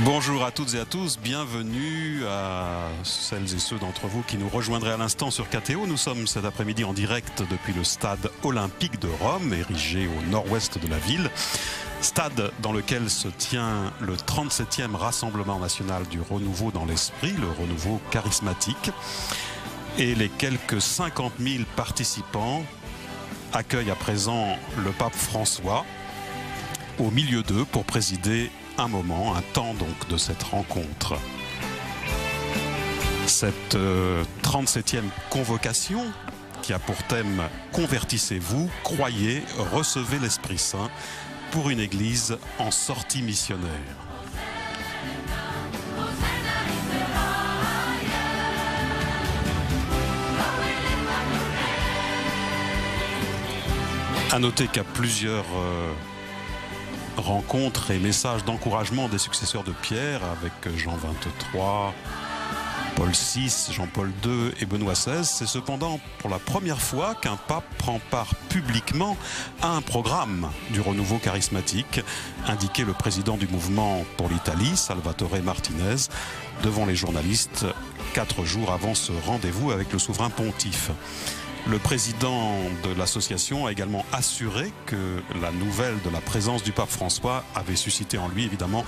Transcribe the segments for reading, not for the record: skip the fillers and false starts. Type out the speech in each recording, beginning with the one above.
Bonjour à toutes et à tous, bienvenue à celles et ceux d'entre vous qui nous rejoindraient à l'instant sur KTO. Nous sommes cet après-midi en direct depuis le stade olympique de Rome, érigé au nord-ouest de la ville. Stade dans lequel se tient le 37e Rassemblement national du renouveau dans l'esprit, le renouveau charismatique. Et les quelques 50 000 participants accueillent à présent le pape François au milieu d'eux pour présider un moment, un temps donc de cette rencontre. Cette 37e convocation qui a pour thème « Convertissez-vous, croyez, recevez l'Esprit Saint » pour une église en sortie missionnaire. À noter qu'à plusieurs rencontres et messages d'encouragement des successeurs de Pierre avec Jean XXIII, Paul VI, Jean-Paul II et Benoît XVI, c'est cependant pour la première fois qu'un pape prend part publiquement à un programme du renouveau charismatique, indiquait le président du mouvement pour l'Italie, Salvatore Martinez, devant les journalistes 4 jours avant ce rendez-vous avec le souverain pontife. Le président de l'association a également assuré que la nouvelle de la présence du pape François avait suscité en lui évidemment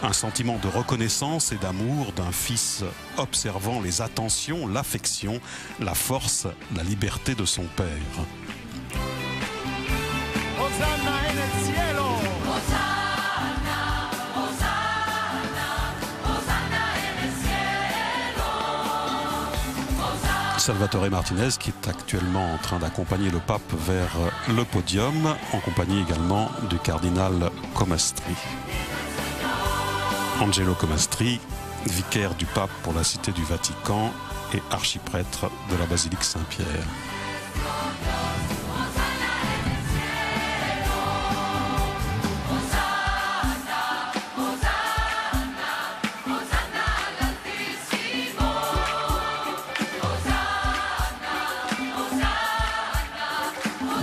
un sentiment de reconnaissance et d'amour d'un fils observant les attentions, l'affection, la force, la liberté de son père. Hosanna en el cielo. Salvatore Martinez qui est actuellement en train d'accompagner le pape vers le podium, en compagnie également du cardinal Comastri. Angelo Comastri, vicaire du pape pour la Cité du Vatican et archiprêtre de la basilique Saint-Pierre.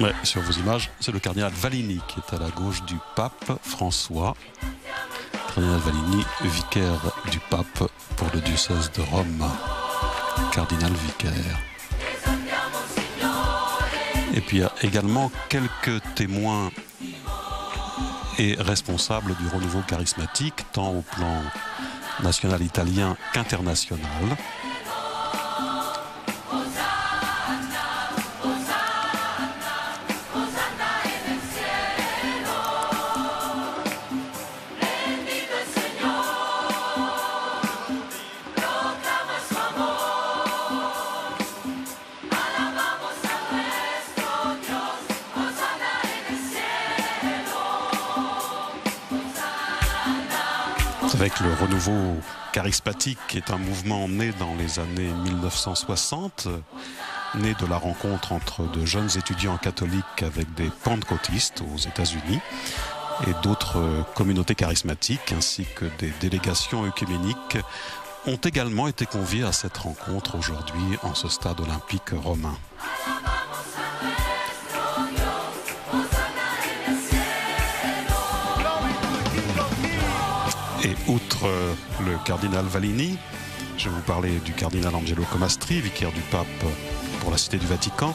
Ouais, sur vos images, c'est le cardinal Vallini qui est à la gauche du pape François. Cardinal Vallini, vicaire du pape pour le diocèse de Rome. Cardinal vicaire. Et puis il y a également quelques témoins et responsables du renouveau charismatique, tant au plan national italien qu'international. Avec le renouveau charismatique, qui est un mouvement né dans les années 1960, né de la rencontre entre de jeunes étudiants catholiques avec des pentecôtistes aux États-Unis et d'autres communautés charismatiques, ainsi que des délégations œcuméniques, ont également été conviés à cette rencontre aujourd'hui en ce stade olympique romain. Et outre le cardinal Vallini, je vais vous parler du cardinal Angelo Comastri, vicaire du pape pour la Cité du Vatican.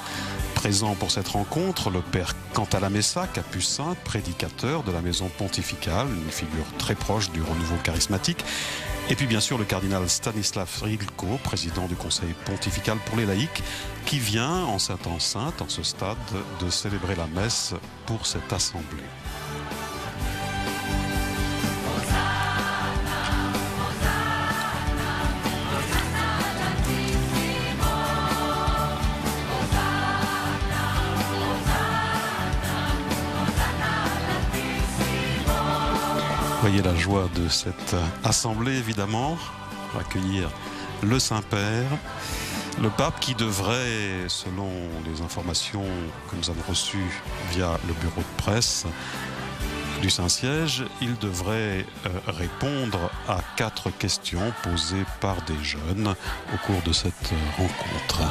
Présent pour cette rencontre, le père Cantalamessa, capucin, prédicateur de la maison pontificale, une figure très proche du renouveau charismatique. Et puis bien sûr le cardinal Stanislav Rilko, président du conseil pontifical pour les laïcs, qui vient en cette enceinte, en ce stade, de célébrer la messe pour cette assemblée. Voyez la joie de cette assemblée, évidemment, pour accueillir le Saint-Père, le pape qui devrait, selon les informations que nous avons reçues via le bureau de presse du Saint-Siège, il devrait répondre à 4 questions posées par des jeunes au cours de cette rencontre.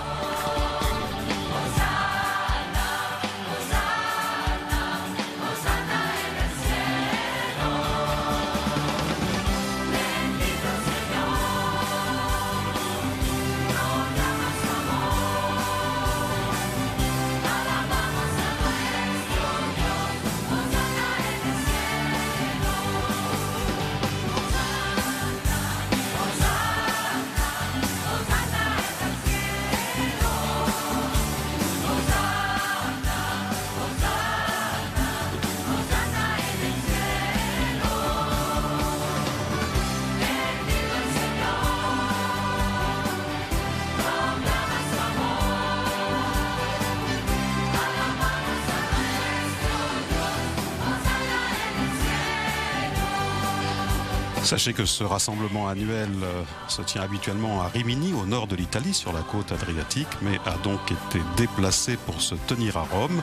Sachez que ce rassemblement annuel se tient habituellement à Rimini, au nord de l'Italie, sur la côte adriatique, mais a donc été déplacé pour se tenir à Rome,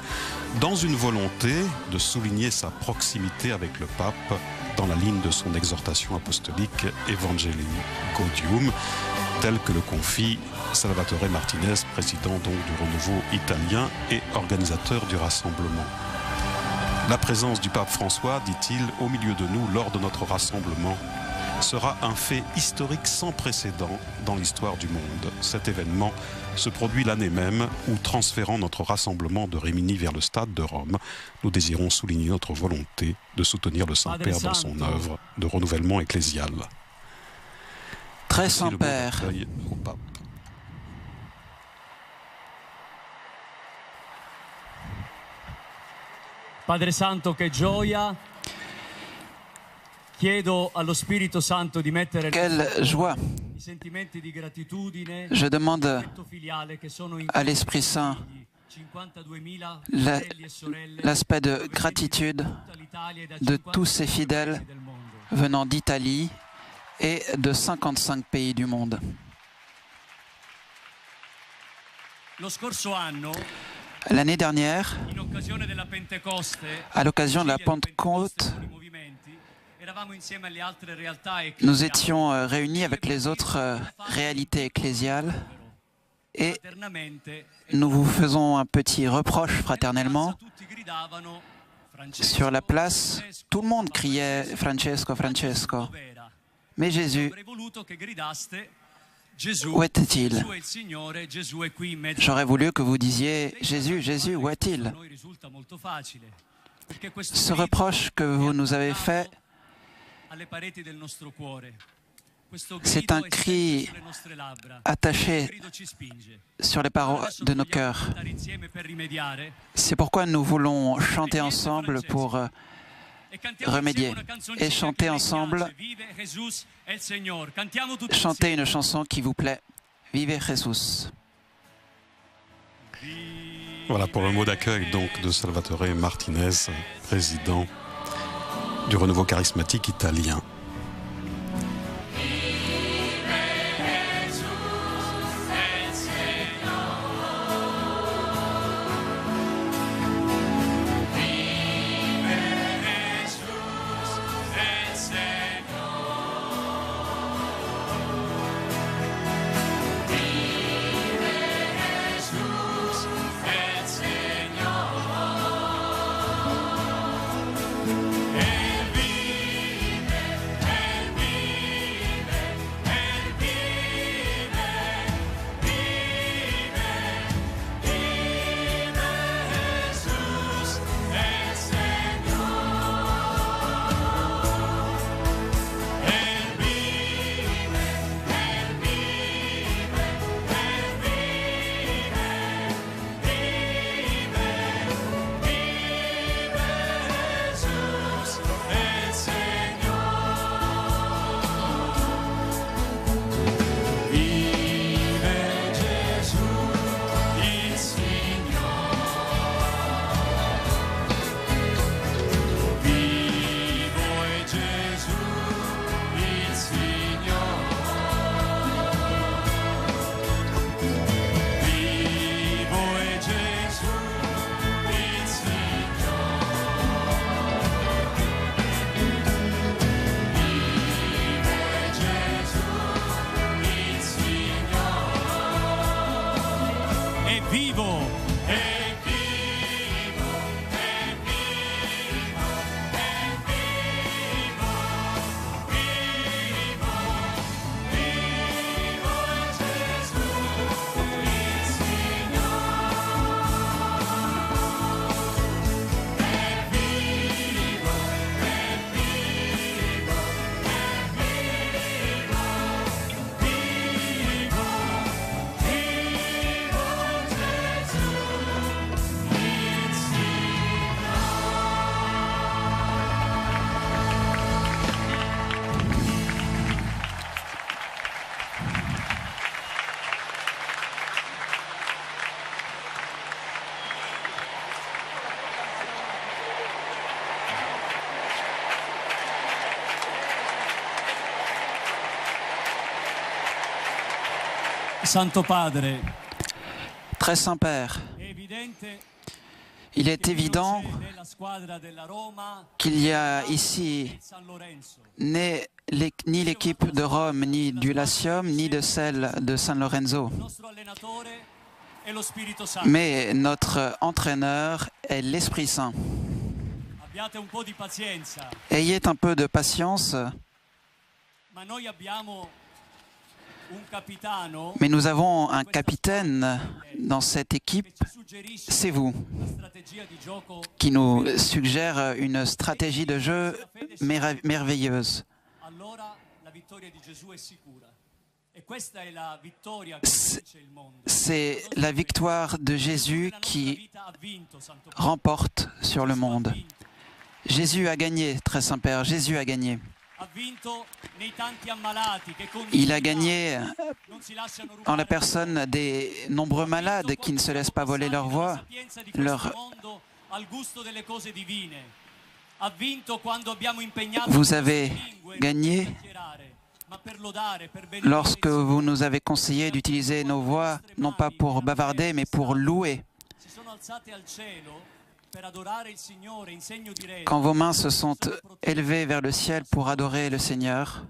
dans une volonté de souligner sa proximité avec le pape dans la ligne de son exhortation apostolique Evangelii Gaudium, tel que le confie Salvatore Martinez, président donc du Renouveau italien et organisateur du rassemblement. La présence du pape François, dit-il, au milieu de nous lors de notre rassemblement sera un fait historique sans précédent dans l'histoire du monde. Cet événement se produit l'année même où, transférant notre rassemblement de Rimini vers le stade de Rome, nous désirons souligner notre volonté de soutenir le Saint-Père dans son œuvre de renouvellement ecclésial. Très Saint-Père, au pape. Padre Santo, che gioia. Chiedo allo Spirito Santo di mettere quelle joie! i sentimenti di gratitudine, Je demande l'affetto filiale che sono in à l'Esprit Saint 52.000 la- fratelli e sorelle l'aspect de gratitude tutta l'Italia e da de 50 tous ces fidèles del mondo. venant d'Italie et de 55 pays du monde. Lo scorso anno, L'année dernière, in occasione della Pentecoste, à l'occasion de la vigilia di Pentecôte, con i movimenti, eravamo insieme alle altre realtà nous ecclesiali, étions réunis avec les autres réalités ecclésiales et fraternamente, nous vous faisons un petit reproche fraternellement. tutti gridavano Francesco, Sur la place, tout le monde criait « Francesco, Francesco ». Mais Jésus, avrei voluto che gridaste Gesù, où était-il? Gesù è il Signore, Gesù è qui in mezzo. J'aurais voulu que vous disiez « Jésus, Jésus, où est-il » A noi risulta molto facile, perché questo Ce grido reproche que vous nous avez fait, alle pareti del nostro cuore. Questo c'est grido un è cri sempre sulle nostre labbra. attaché Il grido ci spinge. sur les parois Adesso de nos vogliamo cœurs. cantare insieme per rimediare. C'est pourquoi nous voulons chanter ensemble pour E cantiamo remédier insieme una canzoncina et chanter che mi ensemble, piace. Vive Gesù è il Signore. Cantiamo tutti chanter insieme. une chanson qui vous plaît. Vive Jesús. Voilà pour le mot d'accueil donc de Salvatore Martinez, président du Renouveau charismatique italien. Santo Padre, Très Saint Père, è evidente il est che évident non c'è nella squadra della Roma qu'il y a ici San Lorenzo. ni l'équipe de Rome, ni du Latium, ni de celle de San Lorenzo. Il nostro allenatore è lo Spirito Santo. Mais notre entraîneur est l'Esprit Saint. Abbiate un po' di pazienza, Ayez un peu de patience, ma noi abbiamo un capitano mais nous avons un capitaine dans cette équipe, che ci suggerisce c'est vous, una strategia di gioco. qui nous suggère une stratégie de jeu merveilleuse. Allora la vittoria di Gesù è sicura. E questa è la vittoria che vince il mondo. C'est la victoire de Jésus La nostra qui vita ha vinto, Santo Padre. remporte sur le monde. Jésus a gagné, très Saint-Père, Jésus a gagné. Ha vinto nei tanti ammalati che con Il a gagné non si lasciano rubare en la personne des nombreux malades qui ne se laissent pas voler leur voix, leur... Vous avez gagné lorsque vous nous avez conseillé d'utiliser nos voix, non pas pour bavarder, mais pour louer. Quand vos mains se sont élevées vers le ciel pour adorer le Seigneur,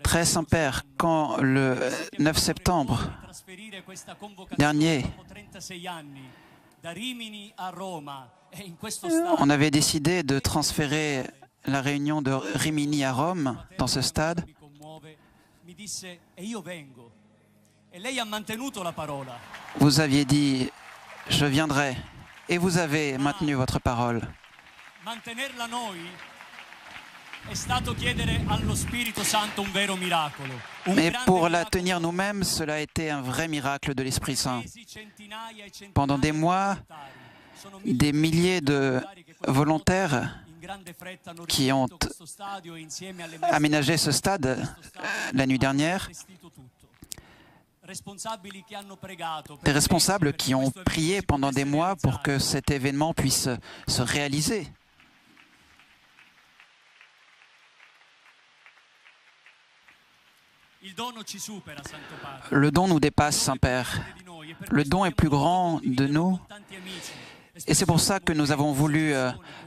Très Saint-Père, quand le 9 septembre dernier, on avait décidé de transférer la réunion de Rimini à Rome, dans ce stade, vous aviez dit « Je viendrai » et vous avez maintenu votre parole. Mantenerla noi è stato chiedere allo Spirito Santo un vero miracolo. Mais pour la tenir nous-mêmes, cela a été un vrai miracle de l'Esprit Saint. Pendant des mois, des milliers de volontaires qui ont aménagé ce stade la nuit dernière, des responsables qui ont prié pendant des mois pour que cet événement puisse se réaliser. Le don nous dépasse, Saint-Père. Le don est plus grand de nous. Et c'est pour ça que nous avons voulu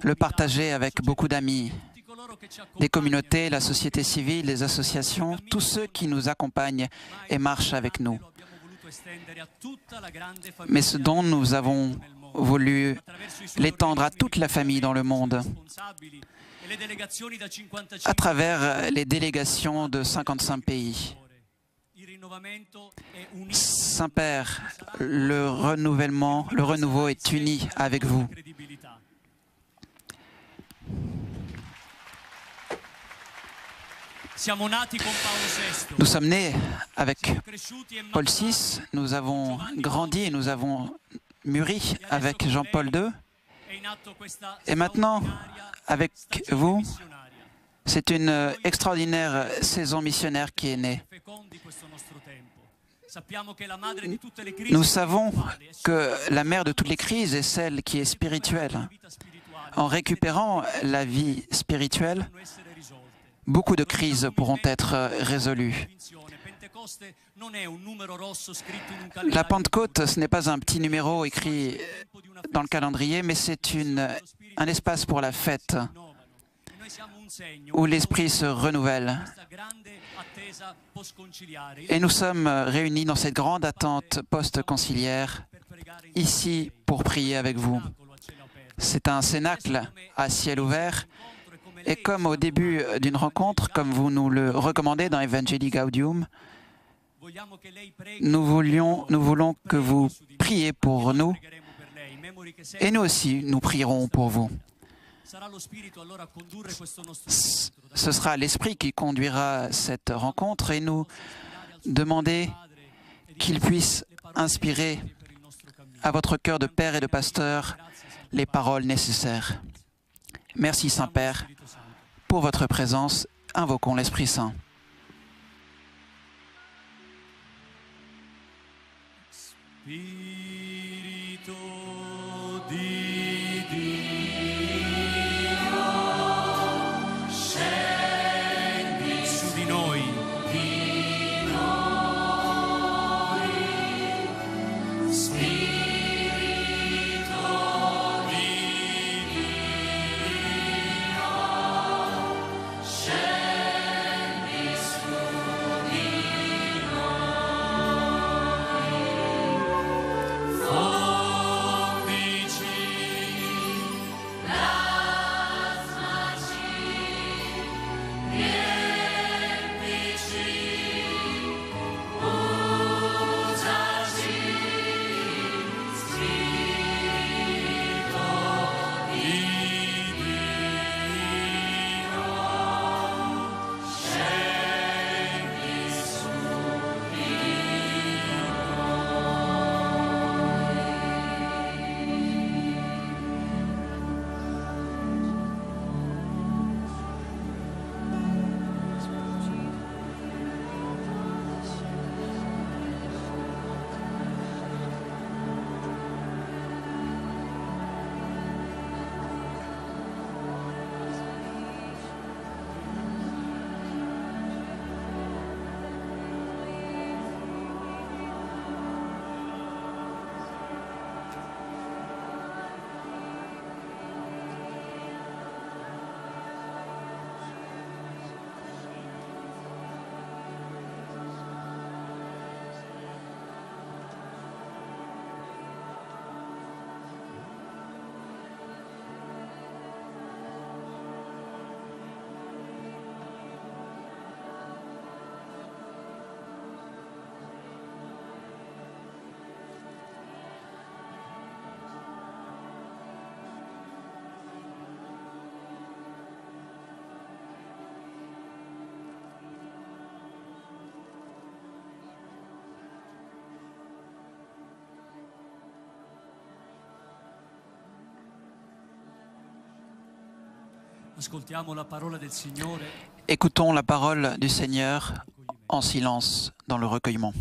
le partager avec beaucoup d'amis, des communautés, la société civile, les associations, tous ceux qui nous accompagnent et marchent avec nous. Mais ce don, nous avons voulu l'étendre à toute la famille dans le monde, à travers les délégations de 55 pays. Saint-Père, le renouveau est uni avec vous. Nous sommes nés avec Paul VI, nous avons grandi et nous avons mûri avec Jean-Paul II. Et maintenant, avec vous, c'est une extraordinaire saison missionnaire qui est née. Nous savons que la mère de toutes les crises est celle qui est spirituelle. En récupérant la vie spirituelle, beaucoup de crises pourront être résolues. La Pentecôte, ce n'est pas un petit numéro écrit dans le calendrier, mais c'est un espace pour la fête, où l'esprit se renouvelle. Et nous sommes réunis dans cette grande attente post-conciliaire, ici pour prier avec vous. C'est un cénacle à ciel ouvert, et comme au début d'une rencontre, comme vous nous le recommandez dans Evangelii Gaudium, nous voulons que vous priez pour nous, et nous aussi, nous prierons pour vous. Ce sera l'Esprit qui conduira cette rencontre et nous demander qu'il puisse inspirer à votre cœur de père et de pasteur les paroles nécessaires. Merci Saint-Père pour votre présence. Invoquons l'Esprit Saint. Ascoltiamo la parola del Signore. Écoutons la parole du Seigneur en silence dans le recueillement.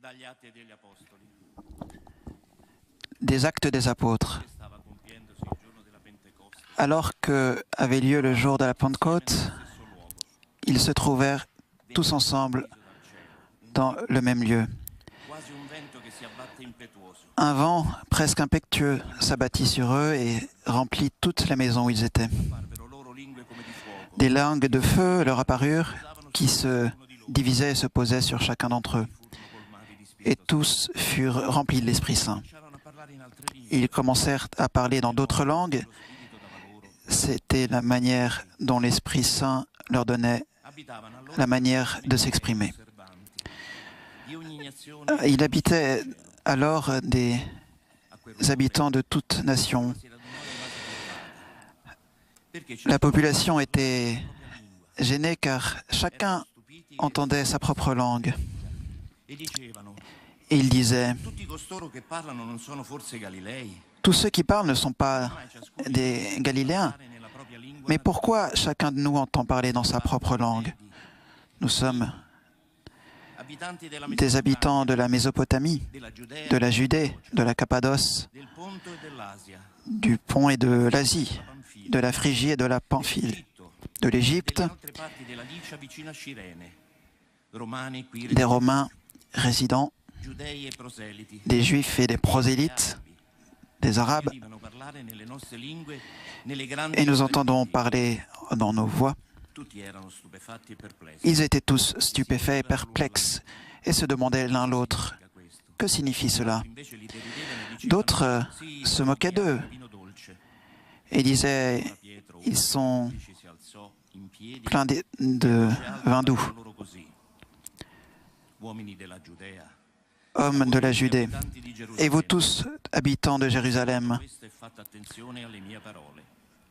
Dagli Atti degli Apostoli. Des Actes des Apôtres. Stava compiendosi il giorno della Pentecoste. Alors que avait lieu le jour de la Pentecôte, ils se trouvèrent tous ensemble dans le même lieu. Quasi un vento che si abbatte impetuoso. Un vent presque impétueux s'abattit sur eux et remplit toute la maison où ils étaient. Parvero loro lingue come di fuoco. Des langues de feu leur apparurent qui se divisaient et se posaient sur chacun d'entre eux. Et tous furent remplis de l'Esprit Saint. Cominciarono a parlare in altre lingue. Ils commencèrent à parler dans d'autres langues. C'était la manière dont l'Esprit Saint leur donnait Abitavano allora la manière de s'exprimer. osservanti. Di ogni nazione Il habitait alors des habitants de toute nation. si radunò in base perché ci La population était gênée car chacun entendait sa propre langue. e dicevano: Et il disait, tutti costoro che parlano non sono forse Galilei? tous ceux qui parlent ne sont pas des Galiléens. Parlare nella propria lingua. Mais pourquoi chacun de nous entend parler dans sa propre langue? Nous sommes Abitanti della des habitants de la Mésopotamie, della Giudea, de la Judée, de la Cappadoce, del Ponto e dell'Asia, du Pont et de l'Asie, de la Phrygie et de la Pamphylie, de l'Égypte, delle altre parti della Licia vicino a Cirene, Romani qui des Romains résidents, Giudei e proseliti, des Juifs et des prosélytes, des Arabes, udivano parlare nelle nostre lingue, nelle grandi et nous ore entendons di Dio. parler dans nos voix. Tutti erano stupefatti e perplessi. Ils étaient tous stupéfaits et perplexes et se demandaient l'un l'autre, que signifie cela? Invece li deridevano e dicevano: D'autres sì, se moquaient d'eux vino dolce. et disaient, Pietro ils sont ci si alzò in piedi pleins de vin doux. e loro così: uomini della Giudea, Hommes de la Judée, abitanti di et Gerusalemme, vous tous, habitants de Jérusalem, questo e fate attenzione alle mie parole.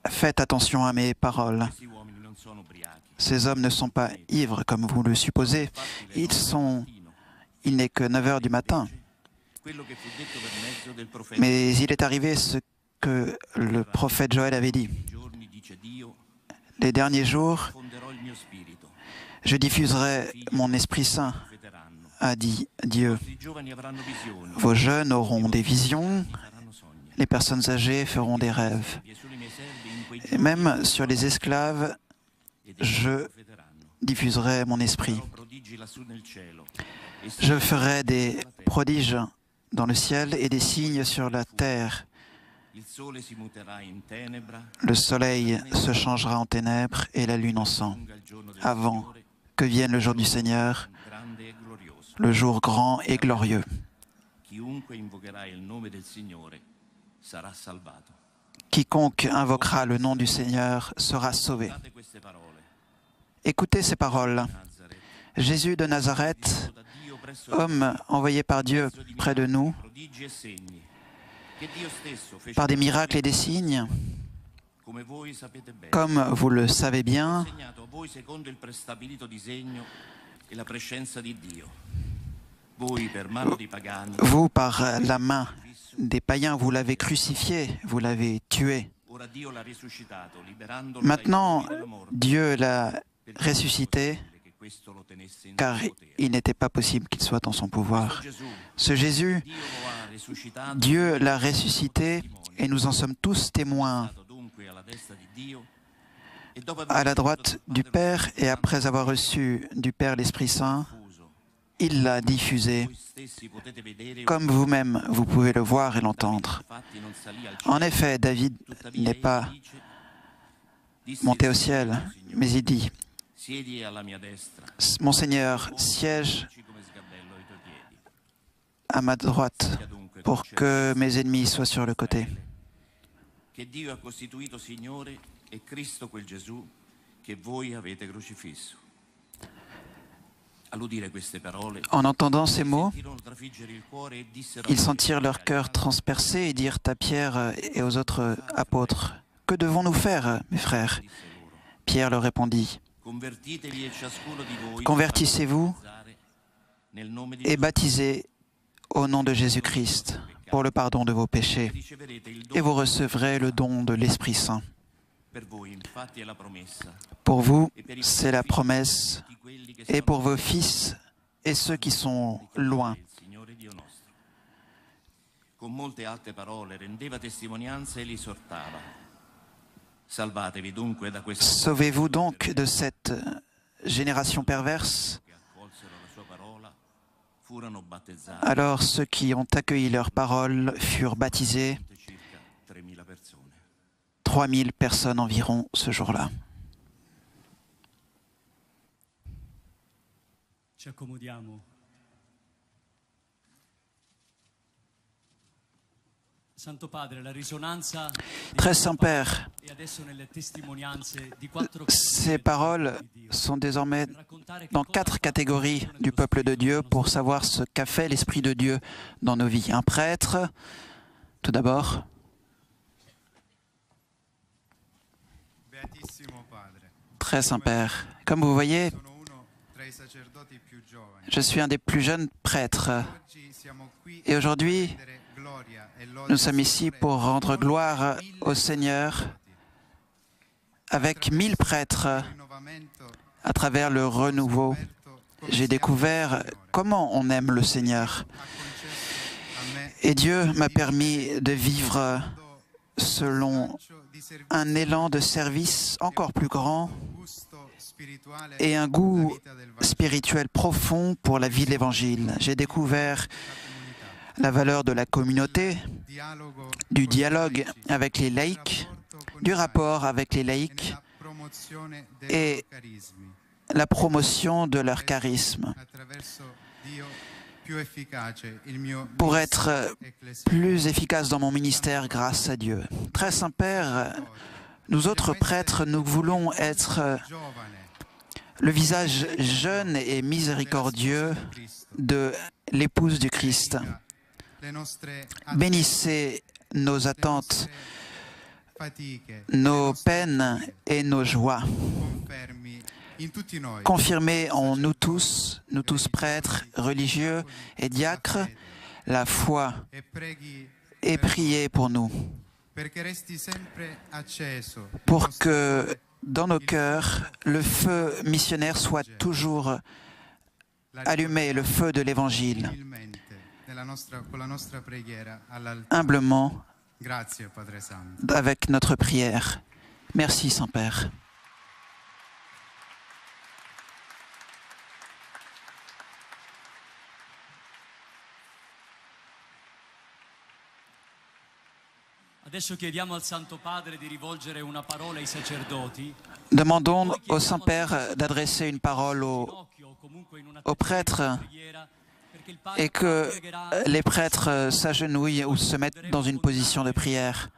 faites attention à mes paroles. Questi uomini non sono ubriachi. Ces hommes ne sont pas ivres comme vous le supposez. Il n'est que 9 heures du matin. Quello che fu detto per mezzo del profeta: Mais il est arrivé ce que le prophète Joël avait dit. "Nei giorni, dice Dio, Les derniers jours, fonderò il mio spirito, je diffuserai mon Esprit Saint, profeteranno. a dit Dieu. I giovani avranno visioni, Vos jeunes auront des visions, faranno sogni. les personnes âgées feront des rêves. E sui miei servi in quei Et même sur les esclaves, je profeteranno. diffuserai mon esprit. Farò prodigi lassù nel cielo. E Je ferai des prodiges dans le ciel et des signes sur la terre. il sole si muterà in tenebra, Le soleil se changera en ténèbres et la lune en sang, lunga il giorno del avant Signore, que vienne le jour du Seigneur, grande e glorioso. le jour grand et glorieux. Chiunque invocherà il nome del Signore sarà salvato. Quiconque invoquera le nom du Seigneur sera sauvé. Date queste parole. Écoutez ces paroles. Nazareth, Jésus de Nazareth, da Dio presso homme envoyé par Dieu près de nous, prodigi e segni, che Dio stesso fece par des miracles et des signes, come voi sapete bene. comme vous le savez bien, Segnato a voi secondo il prestabilito disegno e la prescenza di Dio. Voi per mano dei pagani, vous, par la main des païens, vous l'avez crucifié, vous l'avez tué. ora Dio l'ha risuscitato, liberandolo Maintenant, dai poteri della morte, Dieu l'a perché ressuscité, che questo lo tenesse in car suo potere. il n'était pas possible qu'il soit en son pouvoir. Gesù, Ce Jésus, Dio lo ha risuscitato, Dieu l'a ressuscité et nous en sommes tous témoins. stato dunque alla destra di Dio, e dopo aver À la ricevuto droite dal du Padre Père et après avoir reçu du Père l'Esprit Saint, diffuso, il l'a diffusé. voi stessi potete vedere, Comme vous-même, vous pouvez le voir et l'entendre. infatti non salì al En cielo, effet, David tuttavia n'est egli pas dice, disse monté il au ciel, Signore, mais il dit, siedi alla mia destra, mon Seigneur siège come sgabello ai tuoi piedi. à ma droite Sia dunque pour que mes ennemis soient sur le côté. che Dio ha costituito Signore è Cristo quel Gesù che voi avete crocifisso. All'udire queste parole, En entendant ces mots, sentirono trafiggere il cuore e dissero ils sentirent leur cœur transpercé et dirent à Pierre et aux autres apôtres, que devons-nous faire, mes frères? Pierre leur répondit, convertissez-vous et baptisez au nom de Jésus-Christ pour le pardon de vos péchés, et vous recevrez le don de l'Esprit Saint. Pour vous, c'est la promesse, et pour vos fils et ceux qui sont loin. Sauvez-vous donc de cette génération perverse. Alors ceux qui ont accueilli leur parole furent baptisés, 3000 personnes environ ce jour-là. Ci accomodiamo. Très Saint-Père, ces paroles sont désormais dans 4 catégories du peuple de Dieu pour savoir ce qu'a fait l'Esprit de Dieu dans nos vies. Un prêtre, tout d'abord. Très Saint-Père, comme vous voyez, je suis un des plus jeunes prêtres. Et aujourd'hui, nous sommes ici pour rendre gloire au Seigneur avec 1000 prêtres. À travers le renouveau, j'ai découvert comment on aime le Seigneur. Et Dieu m'a permis de vivre selon un élan de service encore plus grand et un goût spirituel profond pour la vie de l'Évangile. J'ai découvert la valeur de la communauté, du dialogue avec les laïcs, du rapport avec les laïcs et la promotion de leur charisme pour être plus efficace dans mon ministère grâce à Dieu. Très Saint-Père, nous autres prêtres, nous voulons être le visage jeune et miséricordieux de l'épouse du Christ. Bénissez nos attentes, nos peines et nos joies. Confirmez en nous tous prêtres, religieux et diacres, la foi et priez pour nous, pour que dans nos cœurs, le feu missionnaire soit toujours allumé, le feu de l'Évangile. Humblement, avec notre prière. Merci, Saint-Père. Demandons au Saint-Père d'adresser une parole aux prêtres et que les prêtres s'agenouillent ou se mettent dans une position de prière.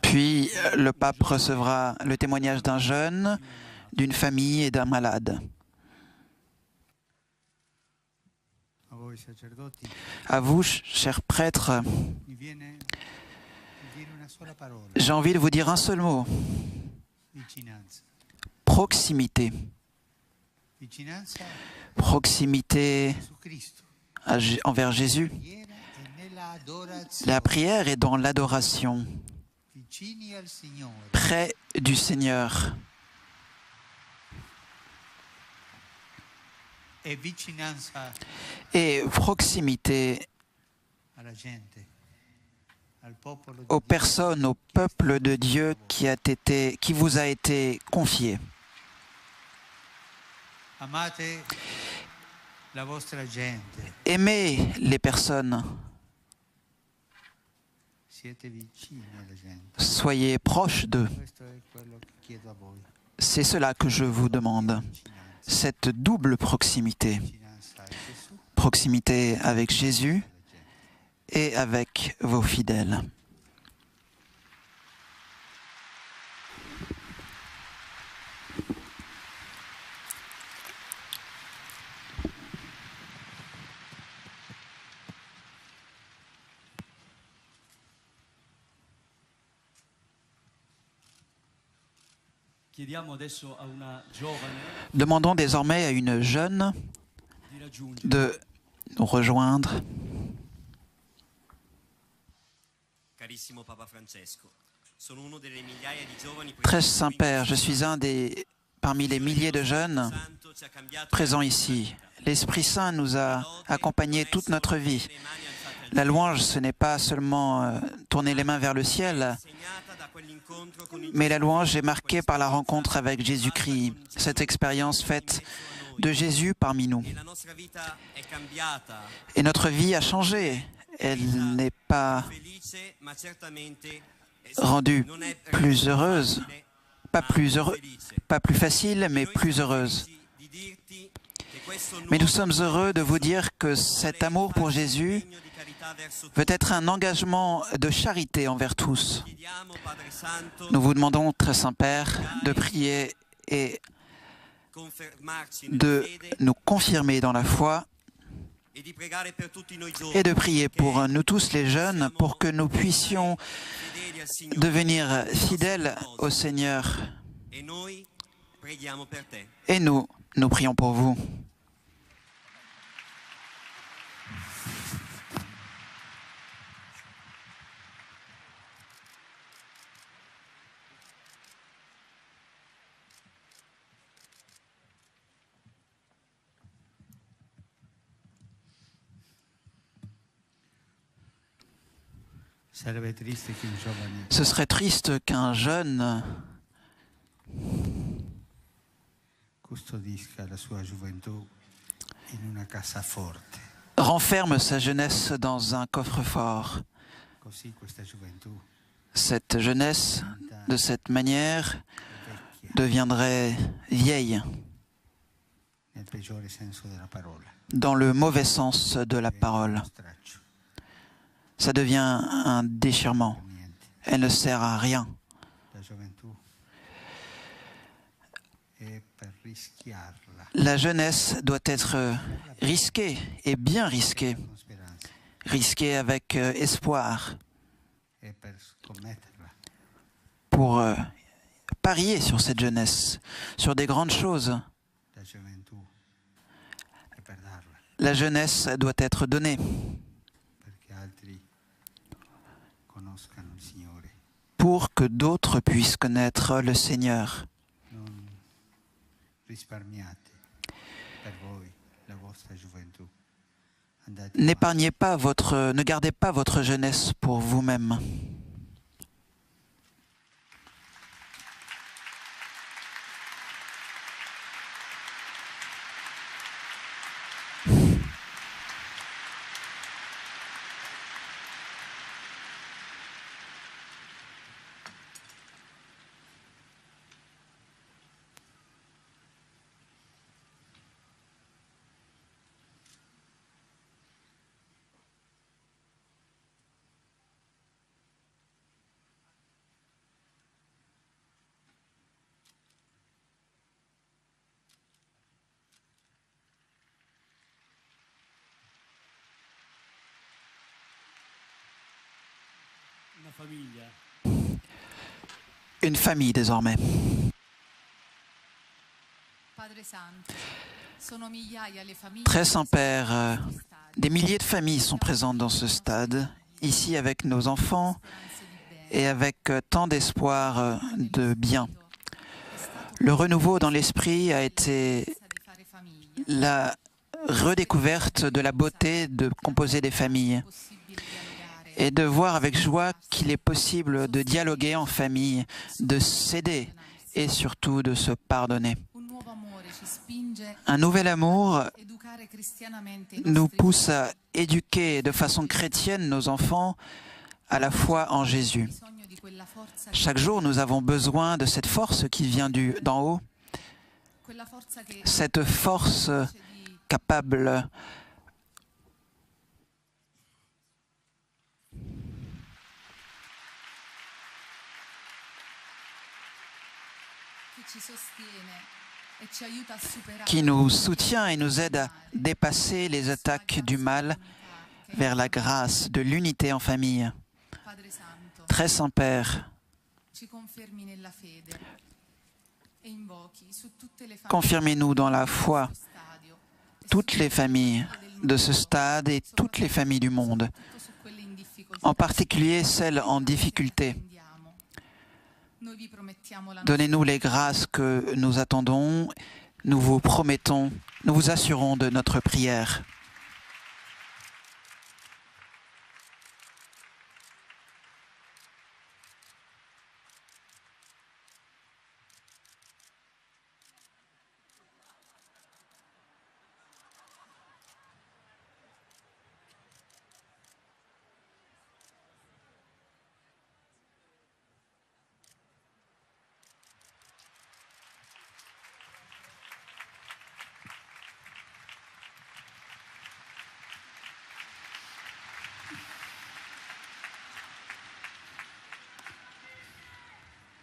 Puis le pape recevra le témoignage d'un jeune, d'une famille et d'un malade. À vous, chers prêtres, j'ai envie de vous dire un seul mot. Proximité. Proximité envers Jésus. La prière est dans l'adoration, près du Seigneur. Et proximité aux personnes, au peuple de Dieu qui vous a été confié. Aimez les personnes. Soyez proches d'eux. C'est cela que je vous demande. Cette double proximité. Proximité avec Jésus et avec vos fidèles. Demandons désormais à une jeune de nous rejoindre. Très Saint-Père, je suis parmi les milliers de jeunes présents ici. L'Esprit Saint nous a accompagnés toute notre vie. La louange, ce n'est pas seulement tourner les mains vers le ciel, mais la louange est marquée par la rencontre avec Jésus-Christ, cette expérience faite de Jésus parmi nous. Et notre vie a changé. Elle n'est pas rendue plus heureuse, pas plus facile, mais plus heureuse. Mais nous sommes heureux de vous dire que cet amour pour Jésus veut être un engagement de charité envers tous. Nous vous demandons, très Saint-Père, de prier et de nous confirmer dans la foi et de prier pour nous tous les jeunes pour que nous puissions devenir fidèles au Seigneur. Et nous prions pour vous. Ce serait triste qu'un jeune renferme sa jeunesse dans un coffre-fort. Cette jeunesse, de cette manière, deviendrait vieille, dans le mauvais sens de la parole. Ça devient un déchirement. Elle ne sert à rien. La jeunesse doit être risquée, et bien risquée. Risquée avec espoir. Pour parier sur cette jeunesse, sur des grandes choses. La jeunesse doit être donnée pour que d'autres puissent connaître le Seigneur. N'épargnez pas ne gardez pas votre jeunesse pour vous-même. Une famille désormais. Très Saint-Père, des milliers de familles sont présentes dans ce stade, ici avec nos enfants et avec tant d'espoir de bien. Le renouveau dans l'esprit a été la redécouverte de la beauté de composer des familles et de voir avec joie qu'il est possible de dialoguer en famille, de s'aider et surtout de se pardonner. Un nouvel amour nous pousse à éduquer de façon chrétienne nos enfants à la foi en Jésus. Chaque jour, nous avons besoin de cette force qui vient d'en haut, cette force capable qui nous soutient et nous aide à dépasser les attaques du mal vers la grâce de l'unité en famille. Très Saint-Père, Confirmez-nous dans la foi, toutes les familles de ce stade et toutes les familles du monde, en particulier celles en difficulté. Donnez-nous les grâces que nous attendons. Nous vous promettons, nous vous assurons de notre prière.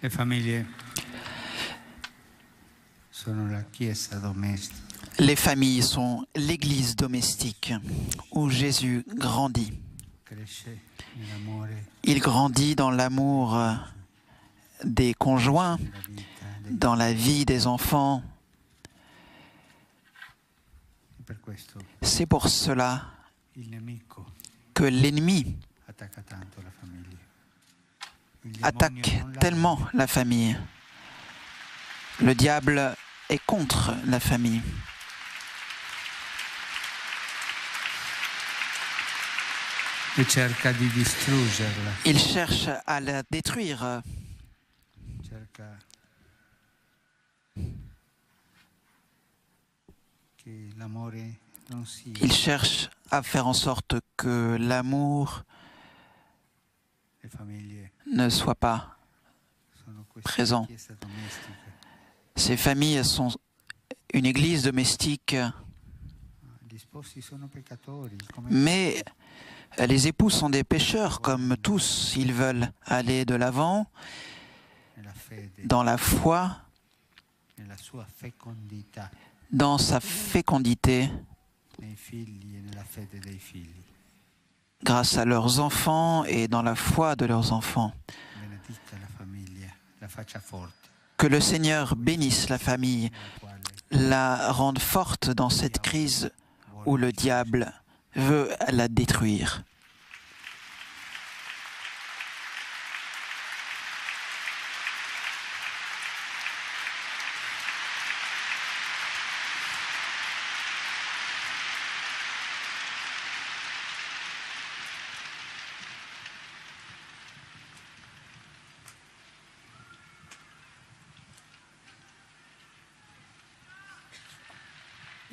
Le famiglie sono la chiesa domestica. Les familles sont l'église domestique où Jésus grandit. Il grandit dans l'amour des conjoints, dans la vie des enfants. C'est pour cela que l'ennemi attaque tellement la famille. Le diable est contre la famille. E cerca di distruggerla. Il cherche à la détruire. Cerca che l'amore non sia. Il cherche à faire en sorte que l'amour Le famiglie ne soit pas sono questa présent. chiesa domestica. Ces familles sont une église domestique, Gli sposi sono peccatori, come mais les époux sont des pécheurs comme tous. Ils veulent aller de l'avant nella fede, dans la foi, nella sua fecondità dans sa fécondité, nei figli e nella fede dei figli. grâce à leurs enfants et dans la foi de leurs enfants. Benedica la famiglia, la faccia forte, Que le Seigneur bénisse la famille, nella quale la rende forte dans cette crise où le diable veut la détruire.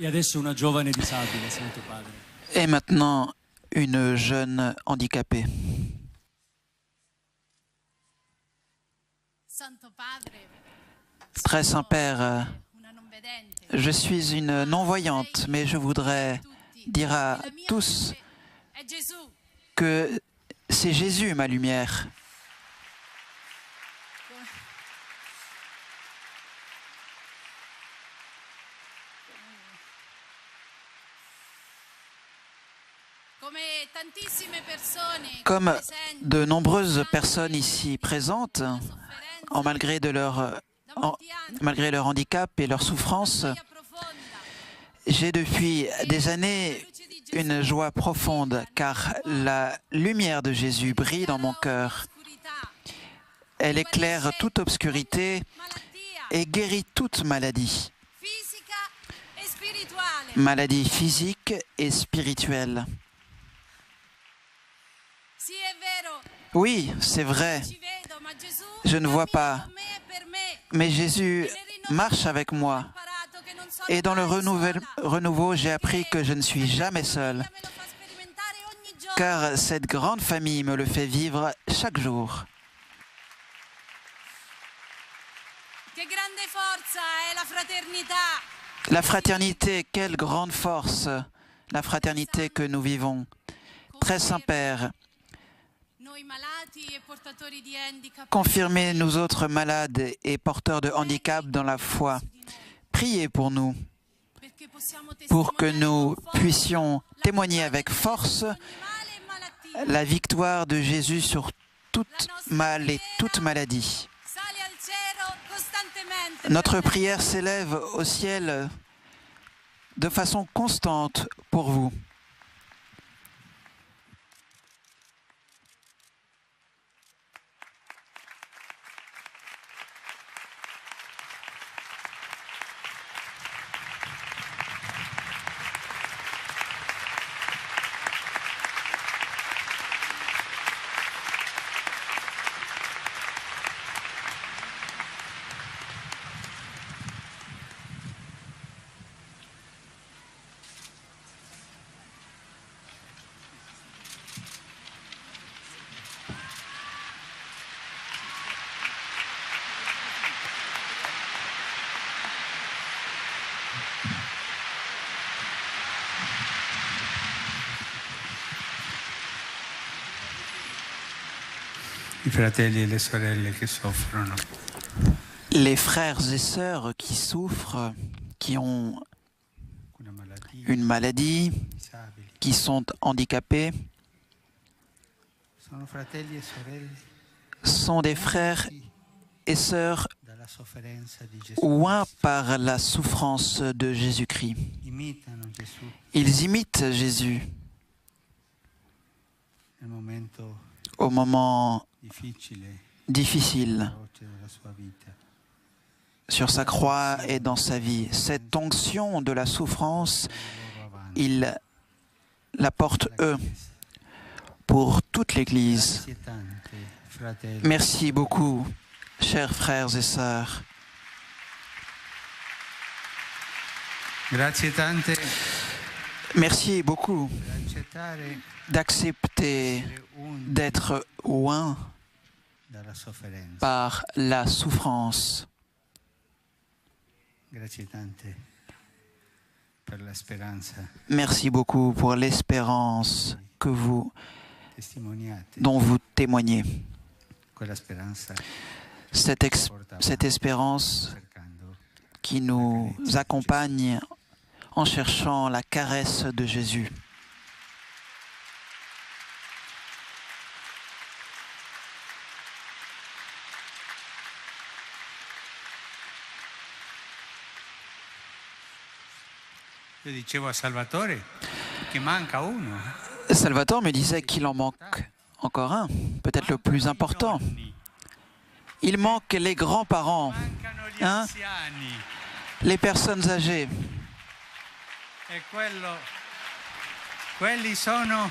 E adesso una giovane disabile, Santo Padre. Et maintenant, une jeune handicapée. Très Saint-Père, je suis une non-voyante, mais je voudrais dire à tous que c'est Jésus ma lumière. Comme de nombreuses personnes ici présentes, malgré leur handicap et leur souffrance, j'ai depuis des années une joie profonde, car la lumière de Jésus brille dans mon cœur. Elle éclaire toute obscurité et guérit toute maladie. Maladie physique et spirituelle. Oui, c'est vrai. Je ne vois pas. Mais Jésus marche avec moi. Et dans le renouveau, j'ai appris que je ne suis jamais seul. Car cette grande famille me le fait vivre chaque jour. La fraternité, quelle grande force, la fraternité que nous vivons. Très Saint-Père, confirmez nous autres malades et porteurs de handicap dans la foi. Priez pour nous, pour que nous puissions témoigner avec force la victoire de Jésus sur tout mal et toute maladie. Notre prière s'élève au ciel de façon constante pour vous. I fratelli e le sorelle che soffrono. Les frères et sœurs qui souffrent, qui ont Una malattia, une maladie, disabili. qui sont handicapés, Sono fratelli e sorelle sont des frères et sœurs dalla sofferenza di Gesù. oints par la souffrance de Jésus-Christ. Imitano Gesù Ils imitent Jésus nel momento au moment difficile, difficile croce della sua vita. sur sa croix et dans sa vie. Cette onction de la souffrance, ils la portent eux pour toute l'Église. Grazie tante, fratelli. Merci beaucoup, chers frères et sœurs. Grazie tante Merci beaucoup per accettare d'accepter essere un d'être oints dalla sofferenza. par la souffrance. Grazie tante per la speranza Merci beaucoup pour l'espérance que testimoniate. dont vous témoignez. Quella speranza Cette espérance cercando qui nous accompagne en cherchant la caresse de Jésus. Io dicevo a Salvatore che manca uno. Salvatore me disait qu'il en manque encore un, peut-être le plus important. Il manque les grands-parents, Mancano gli Hein? anziani. les personnes âgées. E quelli sono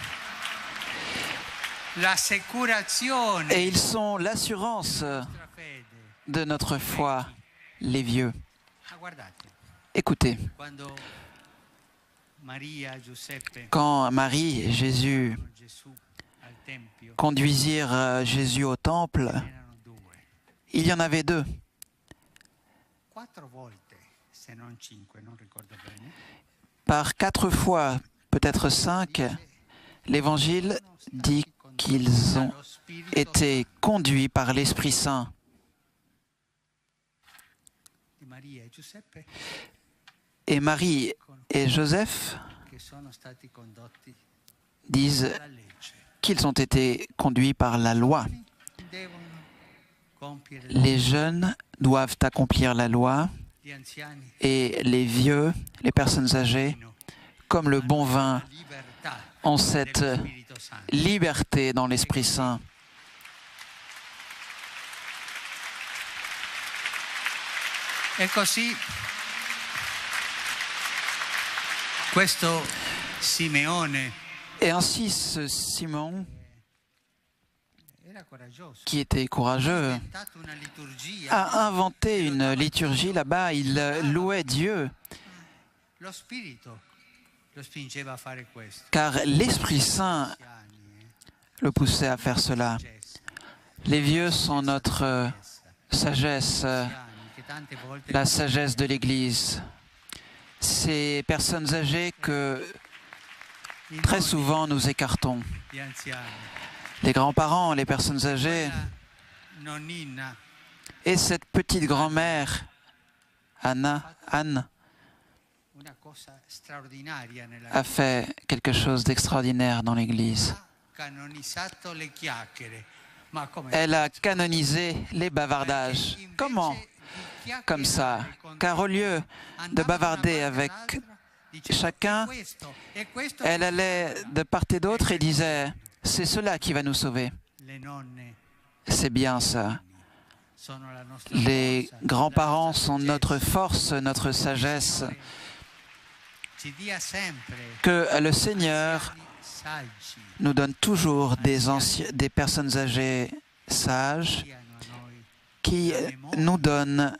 l'assicurazione Et ils sont l'assurance della fede. de notre foi, les vieux. Ma guardate, Écoutez, quando Maria e Giuseppe quand Marie et Jésus portarono Gesù al tempio, conduisirent Jésus au temple, erano due. il y en avait deux. 4 volte, se non 5, non ricordo bene, Par 4 fois, peut-être 5, l'Évangile dit qu'ils ont dallo Spirito été conduits par l'Esprit Saint. di Maria e Giuseppe Et Marie et Joseph che sono stati condotti disent dalla legge. qu'ils ont été conduits par la loi. Devono compiere Les jeunes doivent accomplir la loi gli anziani et les vieux, les personnes âgées, comme le bon vin, la libertà ont cette dello Spirito Santo. liberté dans l'Esprit Saint. E così questo Simeone Et ainsi, ce Simon, era coraggioso. qui était courageux, Ha inventato una liturgia. a inventé une liturgie là-bas. Il louait Dieu, Lo Spirito lo spingeva a fare questo. car l'Esprit Saint Anziani, le poussait à faire cela. Les vieux sont notre sagesse, anziani che tante volte la sagesse de l'Église. Ces personnes âgées que très souvent nous écartons. gli anziani. Les grands-parents, les personnes âgées, La nonnina et cette petite grand-mère, Anne, una cosa straordinaria nella a fait quelque chose d'extraordinaire dans l'Église. ha canonizzato le chiacchiere. Ma come? Elle a canonisé les bavardages. Invece Comment? di comme ça, car au lieu de bavarder avec chacun, elle allait de part et d'autre et disait, c'est cela qui va nous sauver. C'est bien ça. Les grands-parents sont notre force, notre sagesse. Que le Seigneur nous donne toujours des personnes âgées sages qui nous donnent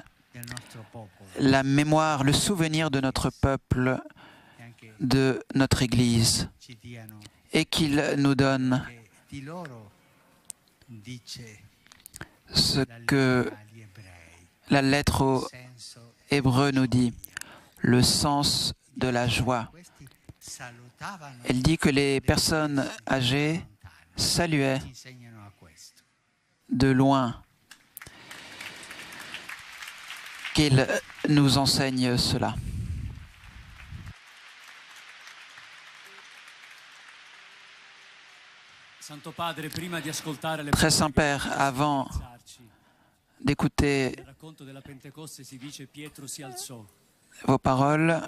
la mémoire, le souvenir de notre peuple, de notre Église, et qu'il nous donne ce que la lettre aux Hébreux nous dit, le sens de la joie. Elle dit que les personnes âgées saluaient de loin, qu'ils nous enseignent cela. Très Saint-Père, avant d'écouter vos paroles,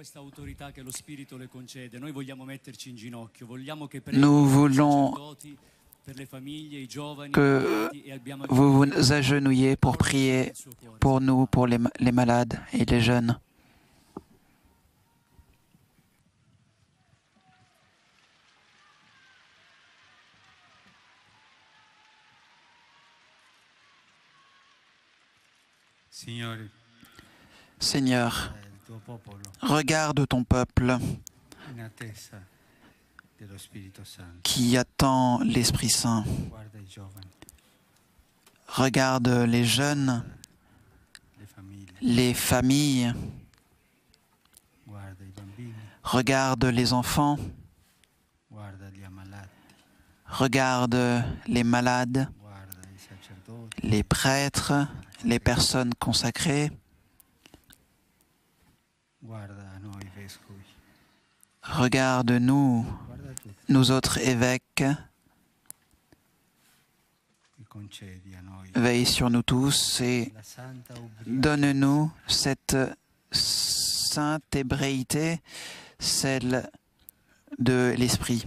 nous voulons que vous vous agenouillez pour prier pour nous, pour les malades et les jeunes. Seigneur, regarde ton peuple qui attend l'Esprit Saint. Regarde les jeunes, les familles. Regarde les enfants. Regarde les malades, les prêtres, les personnes consacrées. Regarde-nous, nous autres évêques. Veille sur nous tous et donne-nous cette sainte hébréité, celle de l'Esprit,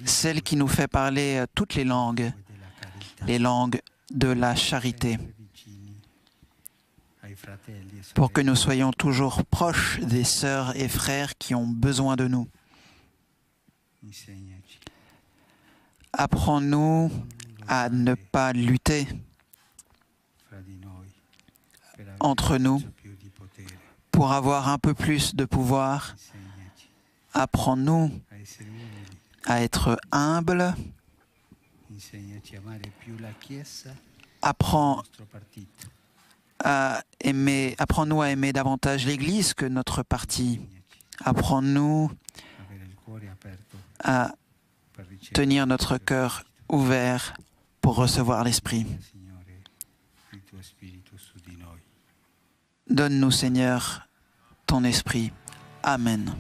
celle qui nous fait parler toutes les langues de la charité, pour que nous soyons toujours proches des sœurs et frères qui ont besoin de nous. Apprends-nous à ne pas lutter entre nous pour avoir un peu plus de pouvoir. Apprends-nous à être humbles. Apprends-nous à aimer davantage l'Église que notre parti. Apprends-nous à tenir notre cœur ouvert pour recevoir l'Esprit. Donne-nous, Seigneur, ton Esprit. Amen.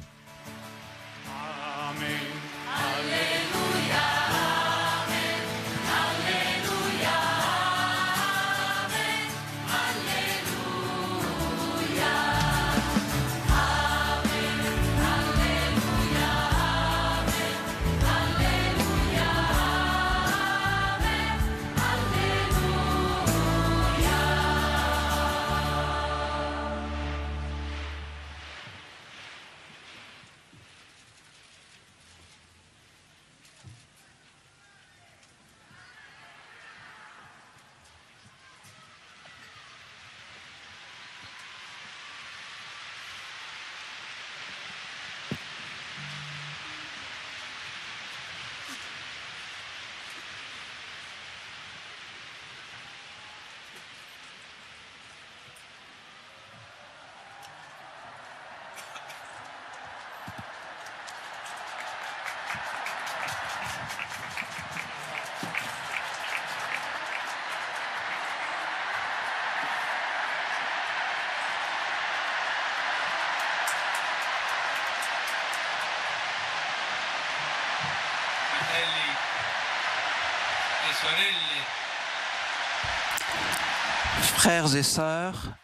Frères et sœurs,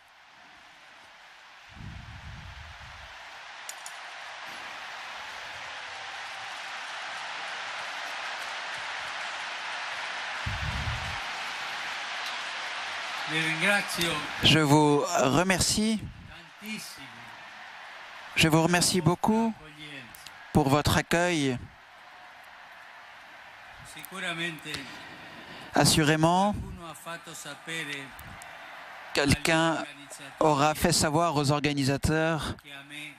vi ringrazio je vous remercie. tantissimo Je vous remercie beaucoup l'accoglienza. pour votre accueil. Sicuramente Assurément, qualcuno ha fatto sapere quelqu'un agli organizzatori aura fait savoir aux organisateurs che a me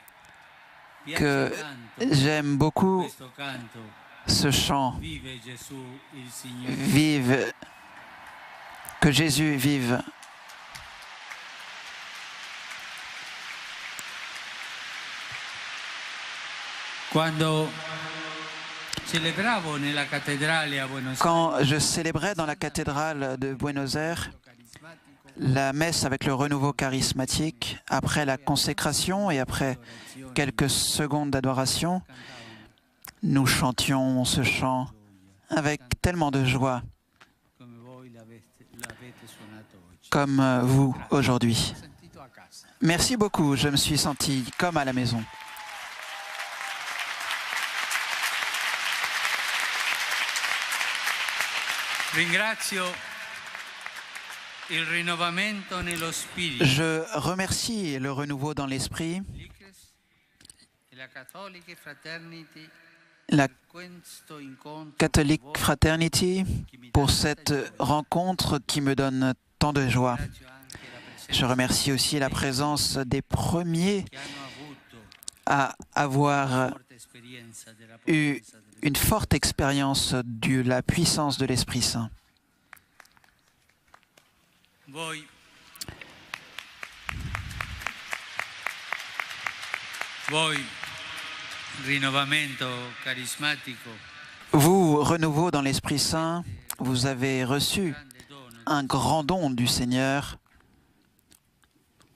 que piace tanto j'aime beaucoup questo canto. ce chant. Vive Gesù il Signore. Vive, que Jésus vive. Quando celebravo nella cattedrale a Buenos Aires, Quand je célébrais dans la cathédrale de Buenos Aires la messe avec le renouveau charismatique, après la consécration et après quelques secondes d'adoration, nous chantions ce chant avec tellement de joie, come voi l'avete suonato oggi. comme vous aujourd'hui. Ho sentito a casa. Merci beaucoup, je me suis senti comme à la maison. Ringrazio il rinnovamento nello spirito. Je remercie le renouveau dans l'esprit, L'Icres e la Catholic Fraternity la per questo incontro Catholic con voi. Fraternity, pour cette rencontre qui me donne tant de joie. Ringrazio anche la presenza Je remercie aussi la présence des premiers che hanno avuto à avoir forte esperienza della eu potenza delle une forte expérience de la puissance de l'Esprit Saint. voi. Voi, rinnovamento carismatico, Vous, renouveau dans l'Esprit Saint, vous avez reçu grande dono. un grand don du Seigneur.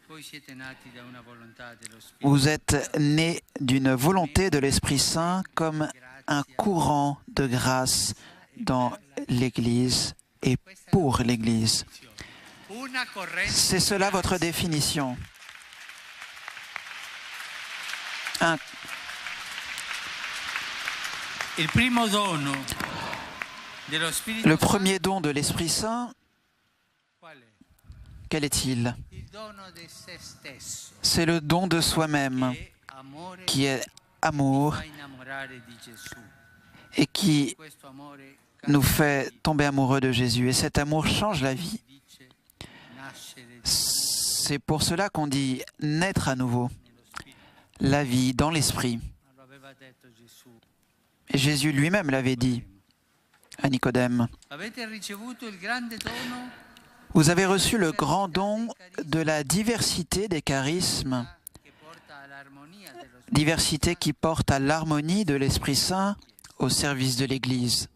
Voi siete nati da una volontà dello Spirito. Vous êtes nés d'une volonté de l'Esprit Saint comme un courant de grâce dans l'Église et pour l'Église. Una corrente. C'est cela votre définition. Un- Il primo dono dello Spirito le premier don de l'Esprit Saint, qual è? quel est-il? Il dono di se stesso, C'est le don de soi-même, che è amore, qui est amour fa innamorare di Gesù. et qui Questo amore nous fait tomber amoureux de Jésus. Et cet amour change la vie. dice nascere C'est pour cela qu'on dit naître à nouveau, nello Spirito. la vie dans l'Esprit. Ma lo aveva detto Gesù. Et Jésus lui-même l'avait dit à Nicodème. Avete ricevuto il grande dono Vous avez reçu le grand don de la diversité des charismes, che porta all'armonia dello Spirito. diversité qui porte à l'harmonie de l'Esprit Saint au service de l'Église.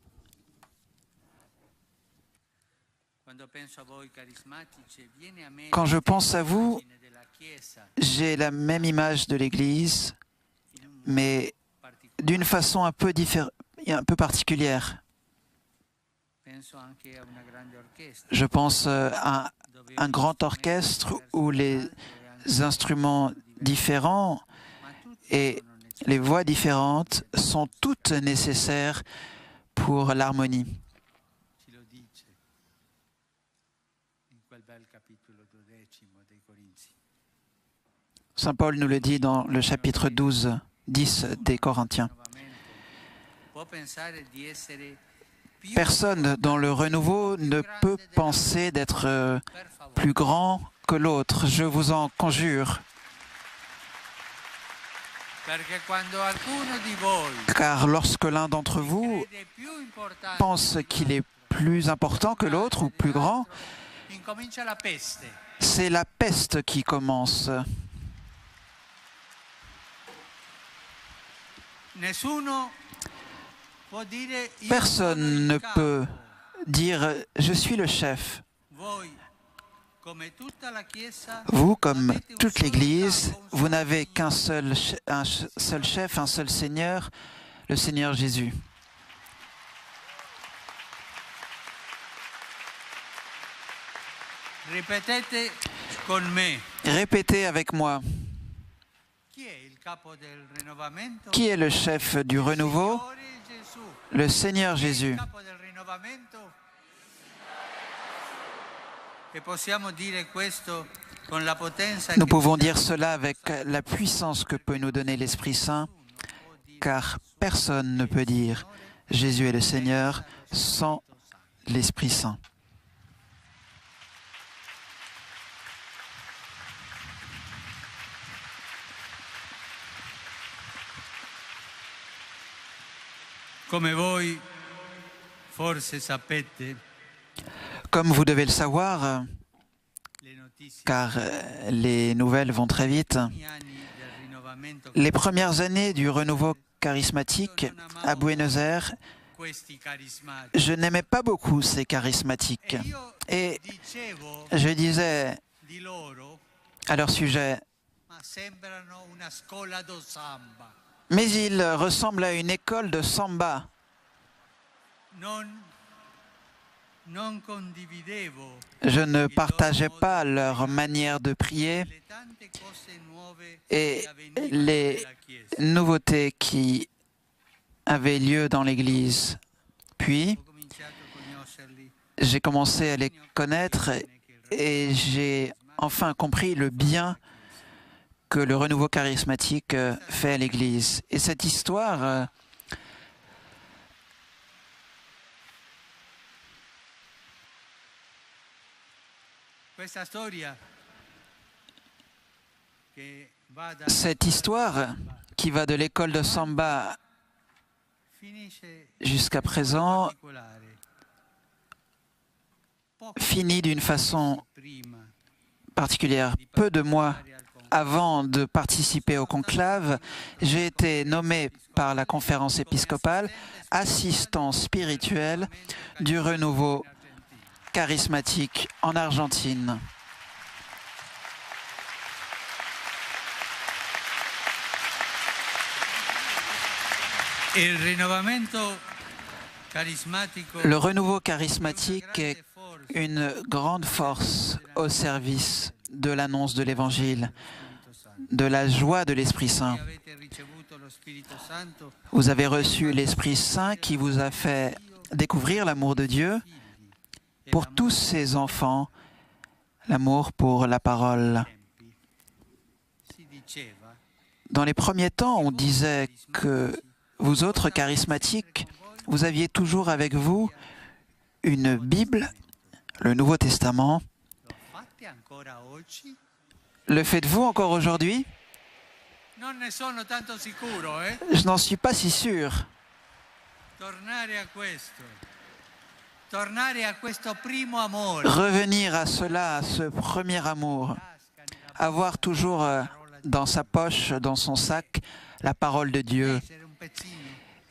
Quando penso a voi carismatici, viene a me Quand je pense à vous, l'immagine della Chiesa j'ai la même image de l'Église, in un modo mais particolare. d'une façon un peu particulière. Penso anche a una grande orchestra. Je pense à dove un grand orchestre où les instruments différents ma tutti et sono necessari. les voix différentes sont toutes nécessaires pour l'harmonie. Ci lo dice in quel bel capitolo 12 dei Corinzi. Saint Paul nous le dit dans le chapitre 12, 10 des Corinthiens. Può pensare di essere più Personne dans le renouveau ne peut penser d'être per favore. plus grand que l'autre. Je vous en conjure. Perché quando alcuno di voi Car lorsque l'un d'entre vous crede più importante pense qu'il est plus important que l'autre ou plus grand, incomincia la peste. c'est la peste qui commence. Nessuno può dire io Personne sono il ne capo. peut dire « je suis le chef ». Voi, come tutta la Chiesa, Vous, comme avete un toute solo l'Église, capo, un vous solo n'avez Dio. qu'un seul, seul chef, un seul Seigneur, le Seigneur Jésus. Ripetete con me. Répétez avec moi. Chi è il capo del rinnovamento? Qui est le chef du renouveau? Signore Gesù. Le Seigneur Chi è il Jésus. capo del rinnovamento? E possiamo dire questo con la potenza Nous che pouvons ci dà dire cela avec la puissance que peut nous donner l'Esprit Saint, car personne ne peut dire Jésus est le Seigneur sans l'Esprit Saint. Come voi forse sapete, Comme vous devez le savoir, le notizie car les nouvelles vont très vite, degli anni del rinnovamento les premières années du renouveau charismatique à Buenos Aires, questi carismatici. je n'aimais pas beaucoup ces charismatiques. Io Et dicevo je disais di loro, à leur sujet, ma sembrano una scuola do samba. mais ils ressemblent à une école de samba. Non condividevo Je ne partageais pas leur manière de prier le tante cose nuove et che avvenivano les nella Chiesa. nouveautés qui avaient lieu dans l'Église. Puis, Ho cominciato a conoscerli j'ai commencé à les connaître et j'ai enfin compris le bien que le renouveau charismatique fait à l'Église. Et cette histoire questa storia che va da cette histoire qui va de l'école de samba finisce jusqu'à présent particolare. Poco finit d'une façon prima particulière. Peu de mois avant de participer au conclave, j'ai été nommé par la conférence épiscopale assistant spirituel du renouveau charismatique en Argentine. il rinnovamento carismatico Le renouveau charismatique est une grande force au service de l'annonce de l'Évangile, de la joie de l'Esprit Saint. avete ricevuto lo Spirito Santo Vous avez reçu l'Esprit Saint qui vous a fait découvrir l'amour de Dieu pour tous ses enfants, l'amour pour la parole. si diceva Dans les premiers temps, on disait que vous autres charismatiques, vous aviez toujours avec vous une Bible, le Nouveau Testament. lo fate ancora oggi? Le faites-vous encore aujourd'hui? Non ne sono tanto sicuro, Je n'en suis pas si sûr. tornare a questo. Tornare a questo primo amore. Revenir à cela, à ce premier amour. Avoir toujours dans sa poche, dans son sac, la parole de Dieu. Essere un pezzino,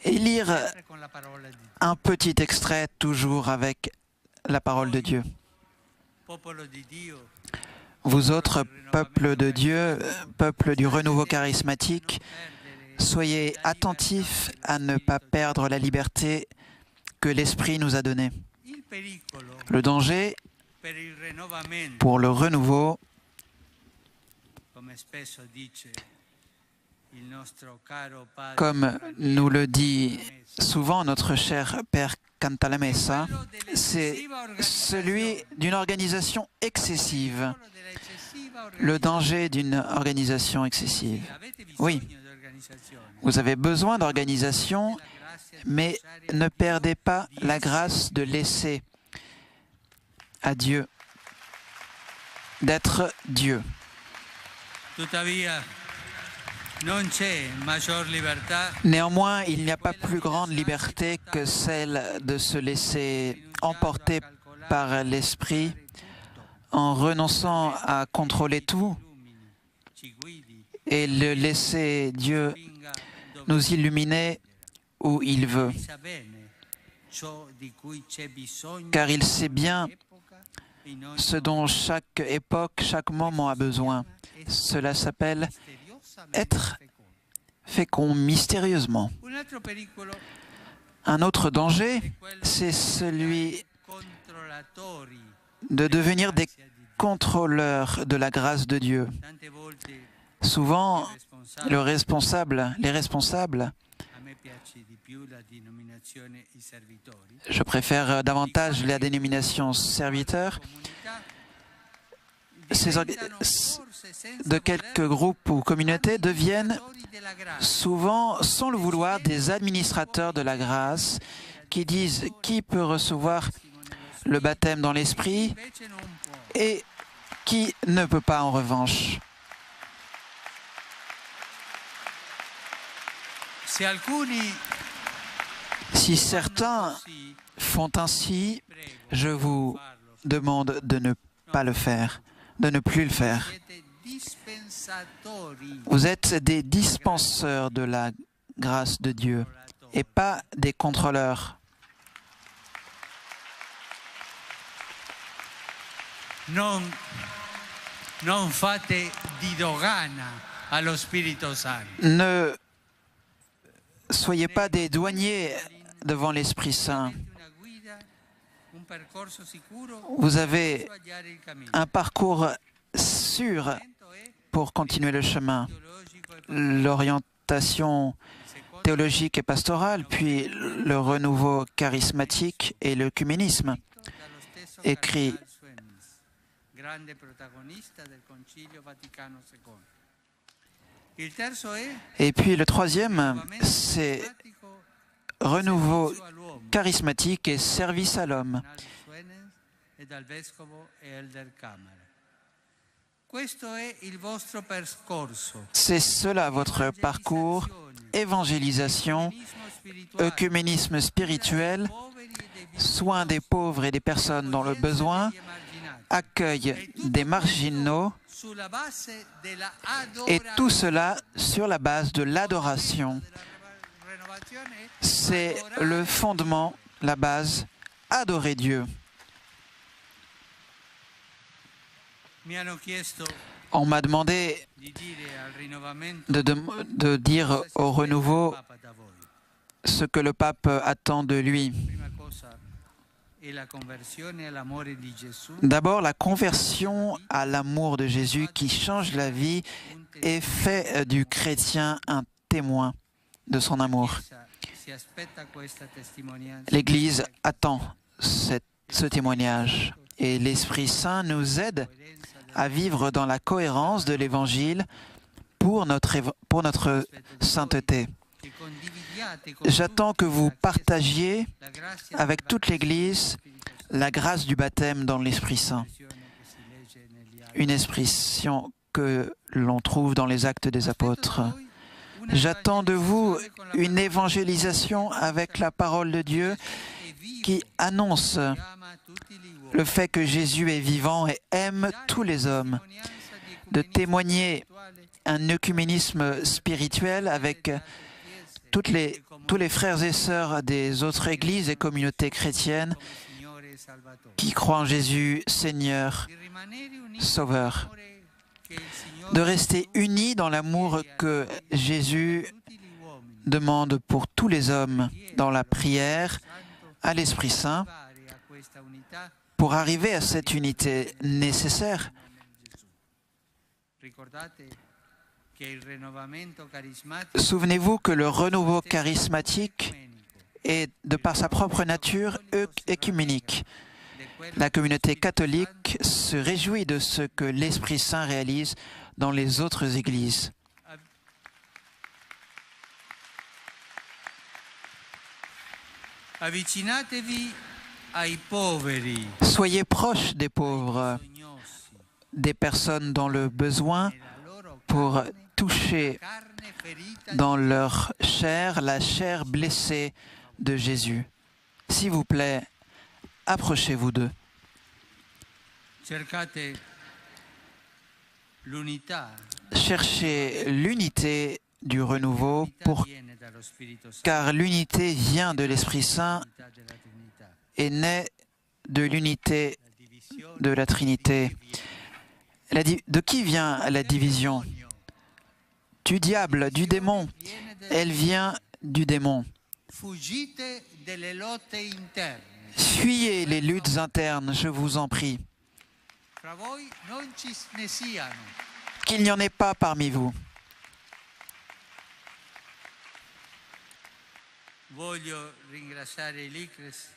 Et lire sempre con la parola di Dio. un petit extrait toujours avec la parole de Dieu. Popolo di Dio, Vous autres, peuple de Dieu, peuple du renouveau charismatique, soyez attentifs à ne pas perdre la liberté que l'Esprit nous a donnée. il pericolo Le danger per il rinnovamento, pour le renouveau, come spesso dice il nostro caro padre, comme nous le dit souvent notre cher Père Cantalamessa, c'est celui d'une organisation excessive, quello dell'eccessiva le danger d'une organisation excessive. avete bisogno Oui, di organizzazione. vous avez besoin d'organisation, mais ne perdez pas la grâce de laisser à Dieu, d'être Dieu. Tuttavia non c'è maggior libertà Néanmoins, il n'y a pas plus grande liberté que celle de se laisser emporter par l'Esprit en renonçant à contrôler tout ci guidi, et le laisser Dieu spinga dove nous illuminer où il veut. sa bene ciò di cui c'è bisogno Car il sait bien epoca in ogni ce dont chaque époque, chaque moment a besoin. Cela s'appelle misteriosamente être fecondo. fécond mystérieusement. Un altro pericolo Un autre danger, è quello c'est di celui diventare controllatori de devenir des della grazia di contrôleurs de la grâce de Dieu. Tante volte Souvent, responsabili, les responsables, a me piace di più la denominazione i servitori, je préfère davantage la dénomination serviteur, comunità ces diventano forse senza de quelques groupes ou communautés deviennent voler della grazia. souvent, sans le vouloir, des administrateurs de la grâce qui disent qui peut recevoir le baptême dans l'esprit Invece non può. et qui ne peut pas en revanche. Se alcuni Si certains sì, font ainsi, prego, je vous farlo. demande de ne pas le faire, de ne plus le faire. Siete dispensatori, Vous êtes des dispenseurs de la grâce de Dieu et pas des contrôleurs. non fate di dogana allo Spirito Santo. Ne soyez pas des douaniers devant l'Esprit Saint. Una guida, un percorso sicuro, Vous avez sbagliare il cammino. un parcours sûr L'orientamento è pour continuer le chemin. teologico e L'orientation secondo théologique et pastorale, puis le renouveau charismatique et l'œcuménisme. dallo stesso écrit Cardinal Suenens, grande protagonista del Concilio Vaticano II. Il terzo è Et puis le troisième, rinnovamento c'est carismatico, renouveau servizio all'uomo, charismatique et service à l'homme. Cardinal Suenens e dal vescovo e elder Camera. Questo è il vostro percorso. C'est cela votre parcours, évangélisation, Evangelismo spirituale, œcuménisme spirituel, poveri e dei soin des pauvres et des personnes dans le besoin, degli emarginati. accueil des marginaux, Sulla base della et tout adorazione cela sur la base de l'adoration. della rinnovazione è C'est adorare le fondement, la base, adorer Dieu. Mi hanno chiesto On m'a demandé di dire al rinnovamento de dire au renouveau Papa da voi. ce que le pape attend de lui. Prima cosa è la conversione all'amore di Gesù. D'abord, la conversion à l'amour de Jésus qui change la vie et fait du chrétien un témoin de son amour. Si aspetta questa testimonianza. L'Église attend ce témoignage et l'Esprit Saint nous aide à vivre dans la cohérence de l'Évangile pour notre sainteté. Che condividiate con J'attends que vous partagiez la grazia avec toute l'Église la grâce du baptême dans l'Esprit Saint, che si legge negli atti. une expression que l'on trouve dans les Actes des Apôtres. J'attends de vous une évangélisation avec la parole de Dieu qui annonce le fait que Jésus est vivant et aime tous les hommes, de témoigner un œcuménisme spirituel avec tous les frères et sœurs des autres églises et communautés chrétiennes qui croient en Jésus, Seigneur, Sauveur, de rester unis dans l'amour que Jésus demande pour tous les hommes dans la prière à l'Esprit Saint pour arriver à cette unité nécessaire. Souvenez-vous que le renouveau charismatique est, de par sa propre nature, œcuménique. La communauté catholique se réjouit de ce que l'Esprit Saint réalise dans les autres églises. Avvicinatevi ai poveri, Soyez proches des pauvres, sognosi, des personnes dans le besoin, la loro pour toucher carne ferita dans leur chair la chair blessée de Jésus. S'il vous plaît, approchez-vous d'eux. cercate l'unità Cherchez l'unité du renouveau viene dallo Spirito Santo, car l'unité vient de l'Esprit Saint l'unità della Trinità. et naît de l'unité La divisione de la Trinité. De qui vient la division? Du diable, du démon. viene Elle vient du démon. fuggite delle lotte interne. Fuyez les luttes internes, je vous en prie. fra voi non ci ne siano. Qu'il n'y en ait pas parmi vous. Voglio ringraziare l'ICRES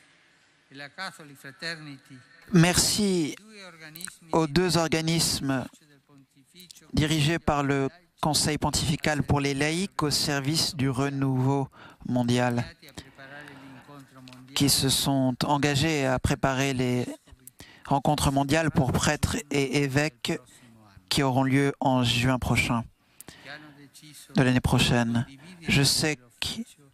e la Catholic Fraternity, Merci due organismi aux deux organismes del Pontificio dirigés par le Conseil pontifical pour les laïcs au service du renouveau mondial, impegnati a preparare l'incontro mondiale qui se sont engagés à préparer les rencontres mondiales pour prêtres et évêques del prossimo anno, qui auront lieu en juin prochain, che hanno deciso de l'année prochaine. condividere Je sais l'ufficio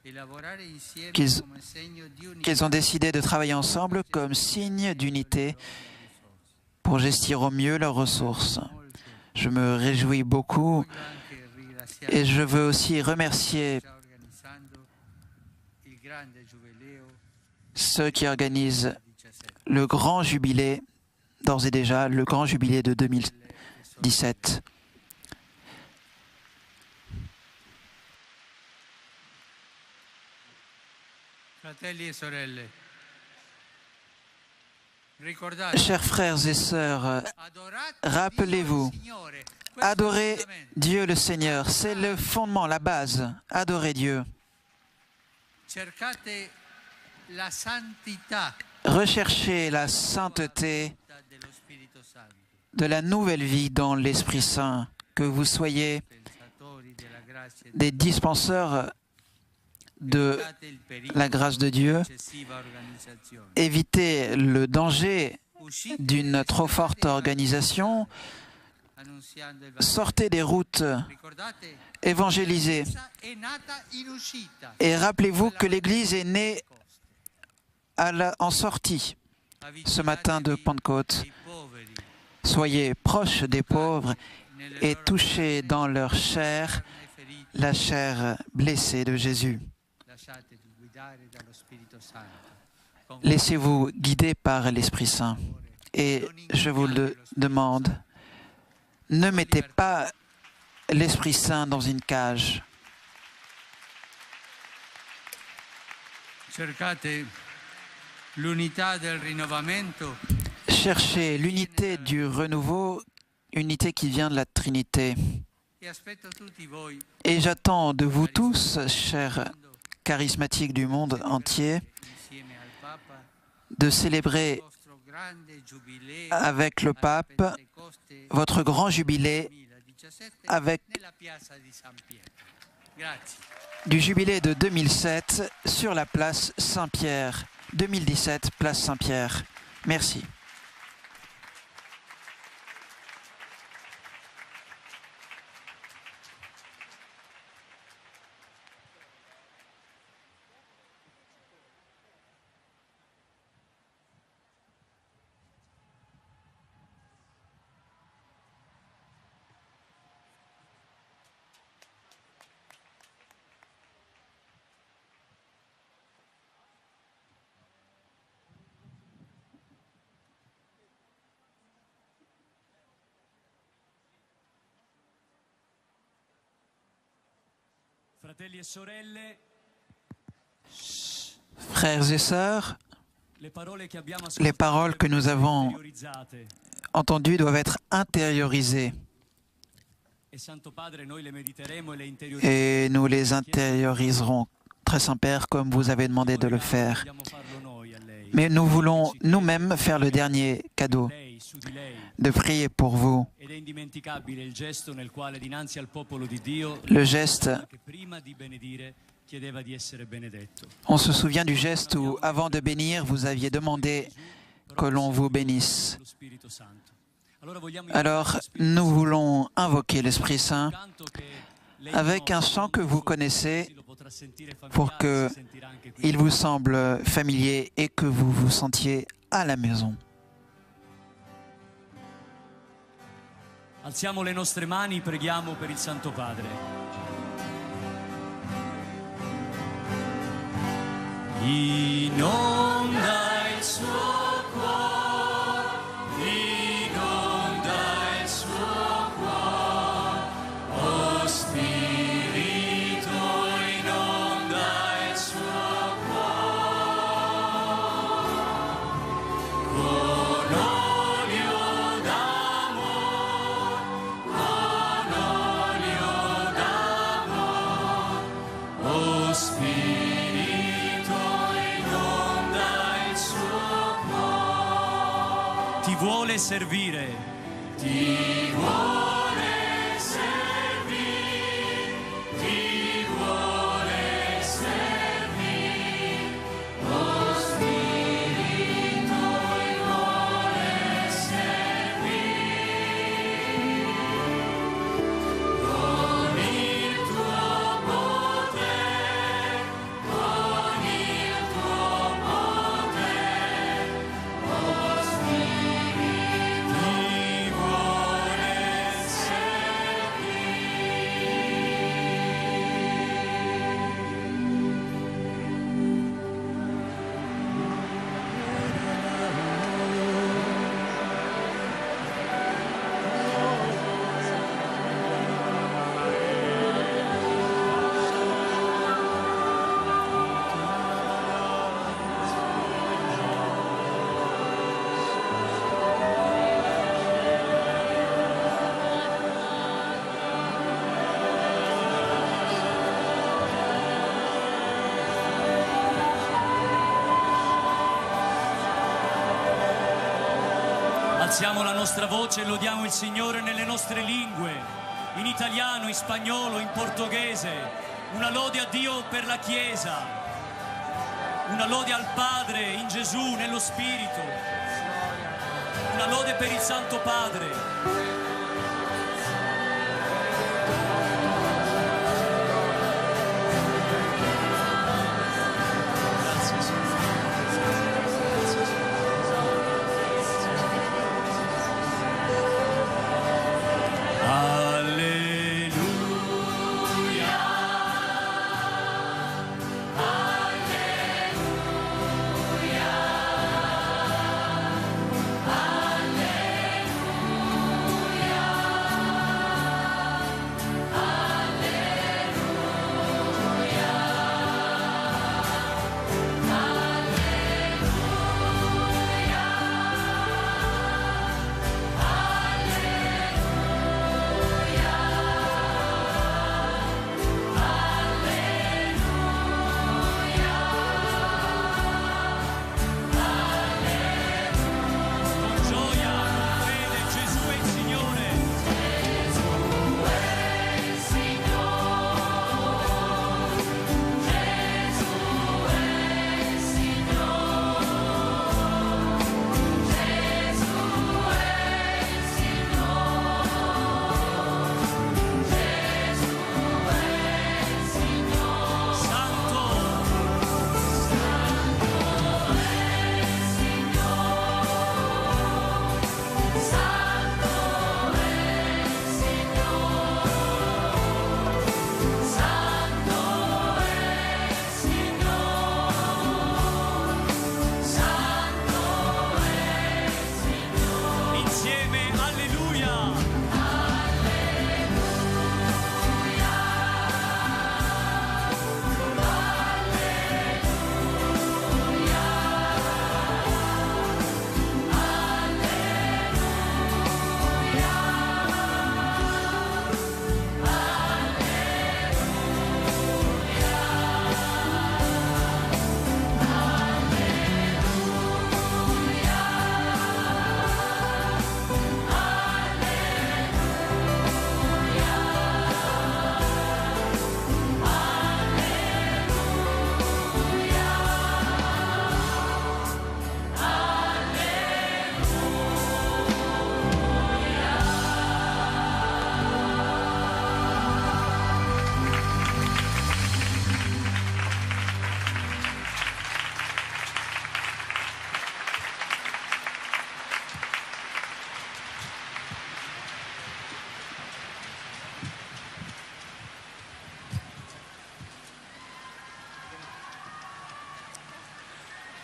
e lavorare insieme qu'ils come segno di unità qu'ils ont décidé de travailler ensemble comme signe d'unité pour gestir au mieux leurs ressources. Je me réjouis beaucoup Voglio anche ringraziare et je veux aussi remercier sta organizzando il grande giubileo ceux qui organisent 17 le grand jubilé, d'ores et déjà, le grand jubilé de 2017. Fratelli e sorelle, ricordate, Chers frères et sœurs, adorate rappelez-vous, Dio il Signore. Questo è adorez il fondamento. Dieu le Seigneur, c'est le fondement, la base. Adorez Dieu. Cercate la santità Recherchez la sainteté dello Spirito Santo, de la nouvelle vie dans l'Esprit Saint, que vous soyez pensatori della grazia des dispenseurs de evitate il pericolo la grâce de Dieu. eccessiva organizzazione. Évitez le danger Uscite d'une trop forte organisation. annunziando il Vangelo. Sortez des routes, Ricordate, évangélisez. la Chiesa è nata in uscita. Et rappelez-vous que l'Église est née en sortie ce matin de Pentecôte. I poveri Soyez proches des pauvres nelle et loro touchez dans leur chair carne ferite. la chair blessée de Jésus. Lasciatevi guidare dallo Spirito Santo. Con Laissez-vous guider par l'Esprit Saint. Et je vous le demande, ne mettez pas l'Esprit Saint dans une cage. Cercate l'unità del rinnovamento Cherchez l'unité du renouveau, unité qui vient de la Trinité. e aspetto tutti voi Et j'attends de vous tous, chers charismatiques du monde entier, insieme al Papa de il célébrer vostro grande giubileo avec le a pape Pentecoste votre grand jubilé 2017 avec nella piazza di San Pietro. Grazie. du jubilé de 2007 sur la place Saint-Pierre. 2017, place Saint-Pierre. Merci. Fratelli e sorelle, Frères et sœurs, le parole che abbiamo les paroles que nous avons interiorizzate entendues doivent être intériorisées e Santo Padre noi le mediteremo e le interiorizzeremo. et nous les intérioriserons. Très Saint-Père, comme vous avez demandé de le faire. Vogliamo farlo noi a lei. Mais nous voulons nous-mêmes faire le dernier cadeau, Lei, su di lei. de prier pour vous. Ed è indimenticabile il gesto nel quale dinanzi al popolo di Dio, Le geste, che prima di benedire chiedeva di essere benedetto. on se souvient du geste où, avant de bénir, vous aviez demandé que l'on vous bénisse. Lo Spirito Santo. Allora vogliamo Alors, nous voulons invoquer l'Esprit Saint canto che lei avec un conosce, chant que vous connaissez lo potrà sentire pour familiare, que si sentirà anche qui. il vous semble familier et que vous vous sentiez à la maison. Alziamo le nostre mani, preghiamo per il Santo Padre. Inonda il suo cuore, inonda il suo cuore, oh Spirito, inonda il suo cuore, con olio ti vuole servire. Ti vuole servire, ti vuole servire, lo Spirito vuole servire, con il tuo potere, con il tuo potere, lo Spirito ti vuole Alziamo la nostra voce e lodiamo il Signore nelle nostre lingue, in italiano, in spagnolo, in portoghese. Una lode a Dio per la Chiesa, una lode al Padre in Gesù, nello Spirito, una lode per il Santo Padre.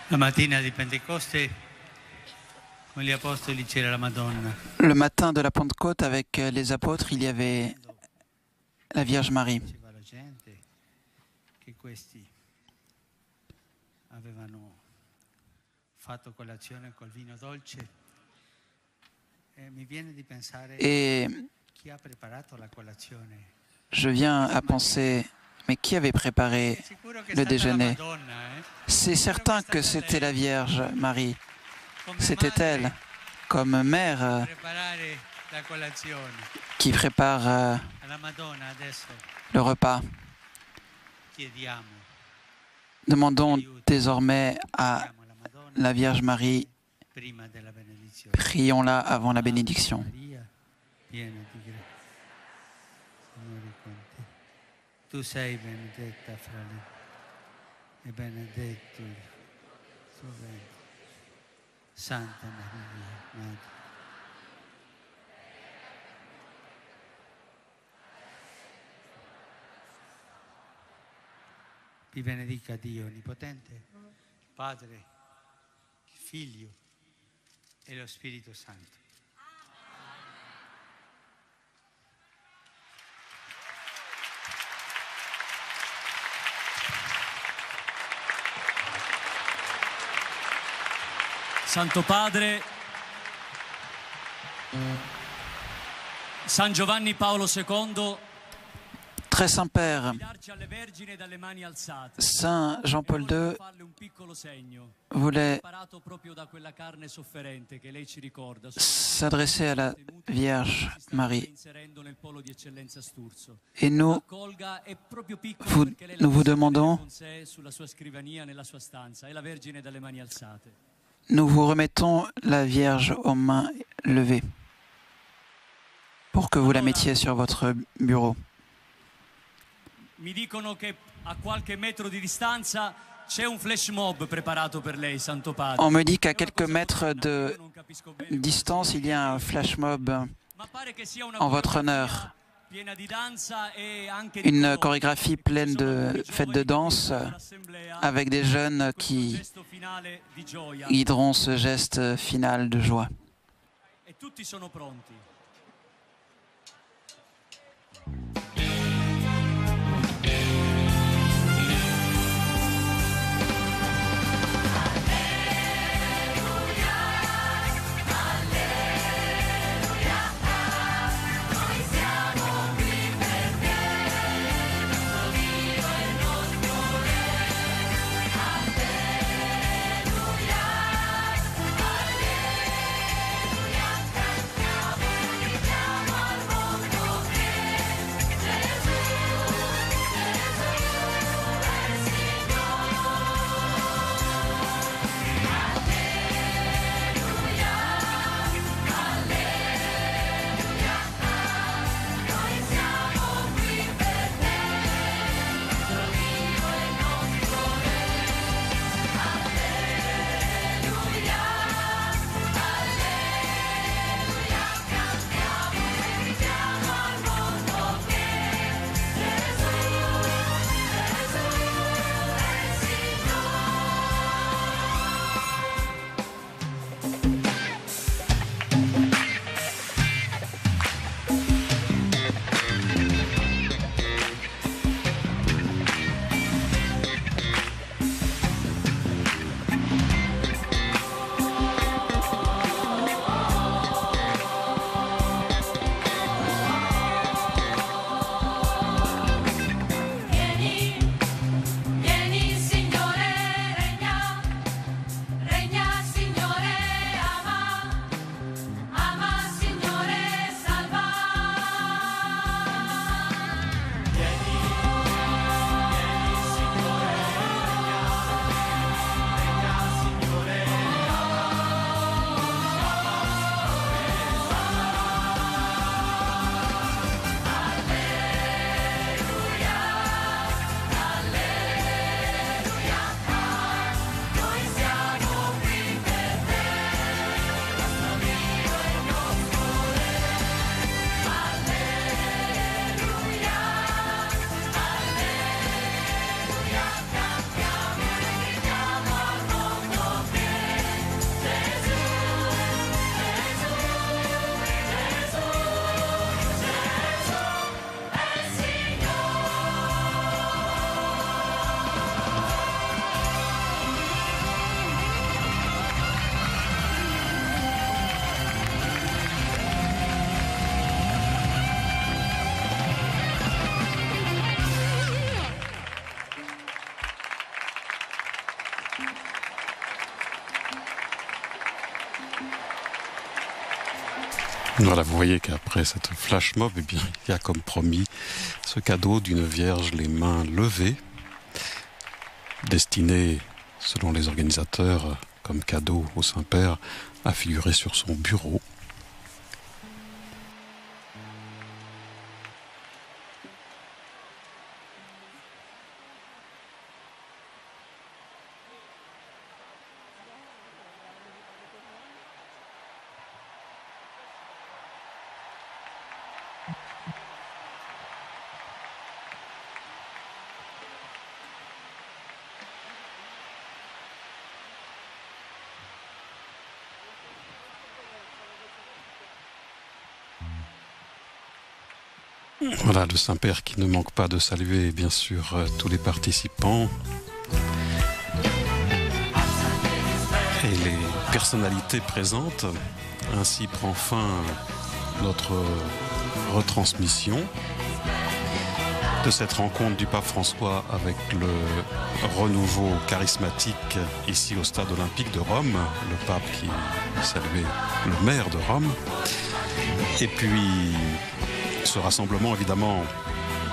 La mattina di Pentecoste, con gli apostoli c'era la Madonna. Le matin de la Pentecôte, avec les apôtres, il y avait la Vierge Marie. Diceva la gente che questi avevano fatto colazione col vino dolce e mi viene di pensare Et chi ha preparato la colazione. je viens à penser, mais qui avait préparé Sicuro che è le stata la déjeuner? Madonna, C'est certain que c'était la Vierge Marie. C'était elle. comme mère preparare la colazione. qui prépare Alla Madonna adesso le repas. chiediamo, Demandons désormais à chiediamo alla Madonna la Vierge Marie, prima della benedizione. prions-la avant la bénédiction. Maria, piena di grazia, Signore è con te. Tu sei benedetta fra le donne, e benedetto il tuo ventre. Santa Maria, Madre. Vi benedica Dio Onnipotente, Padre, il Figlio e lo Spirito Santo. Santo Padre, San Giovanni Paolo II, Très Saint Père, darci alle vergini dalle mani alzate. Saint Jean-Paul II Farle un piccolo segno, voulait imparato proprio da quella carne sofferente che lei ci ricorda. s'adresser à la Vierge Marie. Inserendo nel polo di eccellenza Sturzo. Et nous, Accolga, è proprio piccolo vous- perché lei la nous vous possa tenere demandons- con sé sulla sua scrivania, nella sua stanza, è la Vergine dalle mani alzate. nous vous remettons la Vierge aux mains levées pour que vous la mettiez sur votre bureau. Mi dicono che a qualche metro di distanza c'è un flash mob preparato per lei, Santo Padre. On me dit qu'à quelques mètres de Io non capisco bene, distance, il y a un flash mob, ma pare che sia una en votre coreografia honneur. piena di danza e anche di Une colore. chorégraphie pleine de fêtes de danse avec des jeunes qui Gesto finale di gioia. guideront ce geste final de joie. E tutti sono pronti. Voilà, vous voyez qu'après cette flash mob, eh bien, il y a comme promis ce cadeau d'une Vierge les mains levées, destiné, selon les organisateurs, comme cadeau au Saint-Père, à figurer sur son bureau. Voilà, le Saint-Père qui ne manque pas de saluer, bien sûr, tous les participants et les personnalités présentes. Ainsi prend fin notre retransmission de cette rencontre du pape François avec le renouveau charismatique ici au stade olympique de Rome, le pape qui saluait le maire de Rome. Et puis ce rassemblement, évidemment,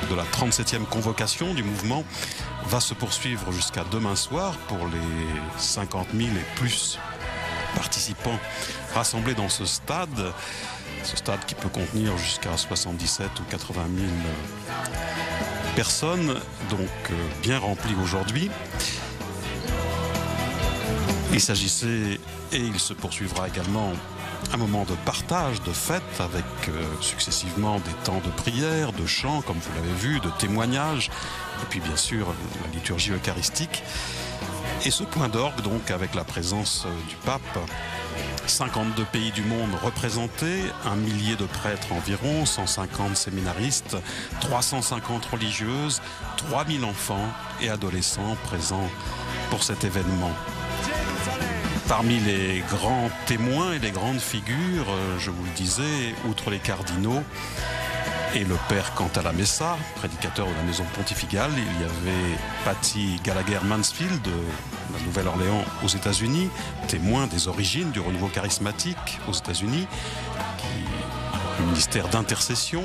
de la 37e convocation du mouvement va se poursuivre jusqu'à demain soir pour les 50 000 et plus participants rassemblés dans ce stade qui peut contenir jusqu'à 77 ou 80 000 personnes, donc bien rempli aujourd'hui. Il s'agissait, et il se poursuivra également, un moment de partage, de fête, avec successivement des temps de prière, de chant, comme vous l'avez vu, de témoignages, et puis bien sûr la liturgie eucharistique. Et ce point d'orgue, donc, avec la présence du pape, 52 pays du monde représentés, 1 millier de prêtres environ, 150 séminaristes, 350 religieuses, 3000 enfants et adolescents présents pour cet événement. Parmi les grands témoins et les grandes figures, je vous le disais, outre les cardinaux et le père Cantalamessa, prédicateur de la maison pontificale, il y avait Patty Gallagher-Mansfield de la Nouvelle-Orléans aux États-Unis, témoin des origines du renouveau charismatique aux États-Unis, ministère d'intercession.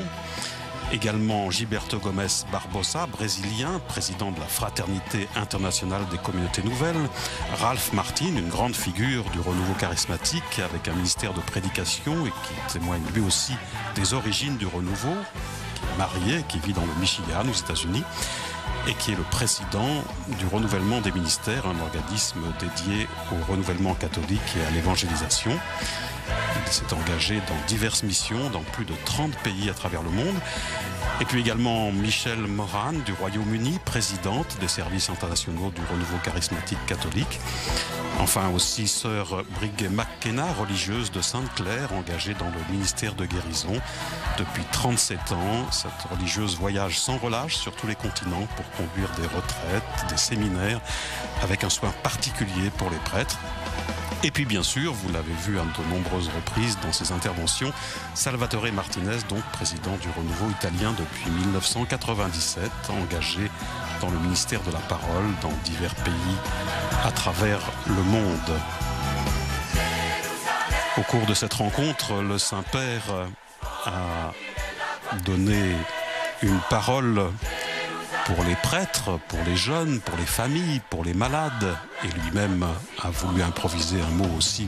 Également Gilberto Gomes Barbosa, brésilien, président de la Fraternité internationale des communautés nouvelles. Ralph Martin, une grande figure du renouveau charismatique avec un ministère de prédication et qui témoigne lui aussi des origines du renouveau, qui est marié, qui vit dans le Michigan aux États-Unis et qui est le président du renouvellement des ministères, un organisme dédié au renouvellement catholique et à l'évangélisation. Il s'est engagé dans diverses missions dans plus de 30 pays à travers le monde. Et puis également Michelle Moran du Royaume-Uni, présidente des services internationaux du renouveau charismatique catholique. Enfin aussi sœur Brigay McKenna, religieuse de Sainte-Claire, engagée dans le ministère de guérison. Depuis 37 ans, cette religieuse voyage sans relâche sur tous les continents pour conduire des retraites, des séminaires, avec un soin particulier pour les prêtres. Et puis bien sûr, vous l'avez vu à de nombreuses reprises dans ses interventions, Salvatore Martinez, donc président du Renouveau italien depuis 1997, engagé dans le ministère de la Parole dans divers pays à travers le monde. Au cours de cette rencontre, le Saint-Père a donné une parole pour les prêtres, pour les jeunes, pour les familles, pour les malades. Et lui-même a voulu improviser un mot aussi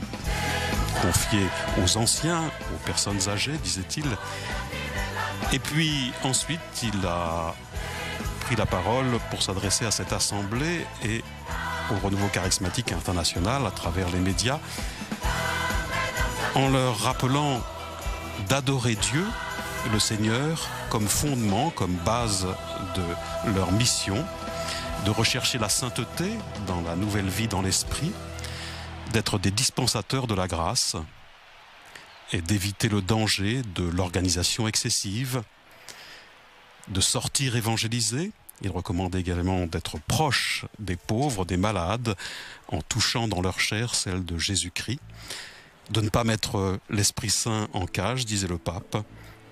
confié aux anciens, aux personnes âgées, disait-il. Et puis ensuite, il a pris la parole pour s'adresser à cette assemblée et au renouveau charismatique international à travers les médias, en leur rappelant d'adorer Dieu, le Seigneur, comme fondement, comme base de leur mission, de rechercher la sainteté dans la nouvelle vie dans l'esprit, d'être des dispensateurs de la grâce et d'éviter le danger de l'organisation excessive, de sortir évangéliser. Il recommande également d'être proche des pauvres, des malades, en touchant dans leur chair celle de Jésus-Christ, de ne pas mettre l'Esprit Saint en cage, disait le pape,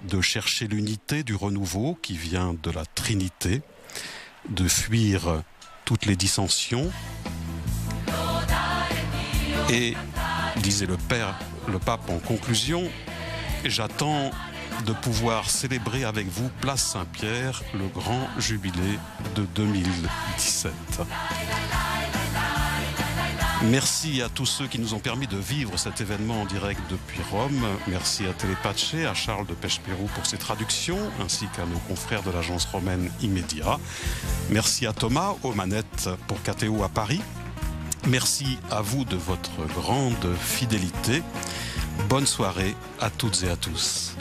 de chercher l'unité du renouveau qui vient de la Trinité, de fuir toutes les dissensions. Et, disait le pape en conclusion, et j'attends de pouvoir célébrer avec vous, place Saint-Pierre, le grand jubilé de 2017. Merci à tous ceux qui nous ont permis de vivre cet événement en direct depuis Rome. Merci à Telepace, à Charles de Pech-Pérou pour ses traductions, ainsi qu'à nos confrères de l'agence romaine Immédia. Merci à Thomas, aux manettes pour KTO à Paris. Merci à vous de votre grande fidélité. Bonne soirée à toutes et à tous.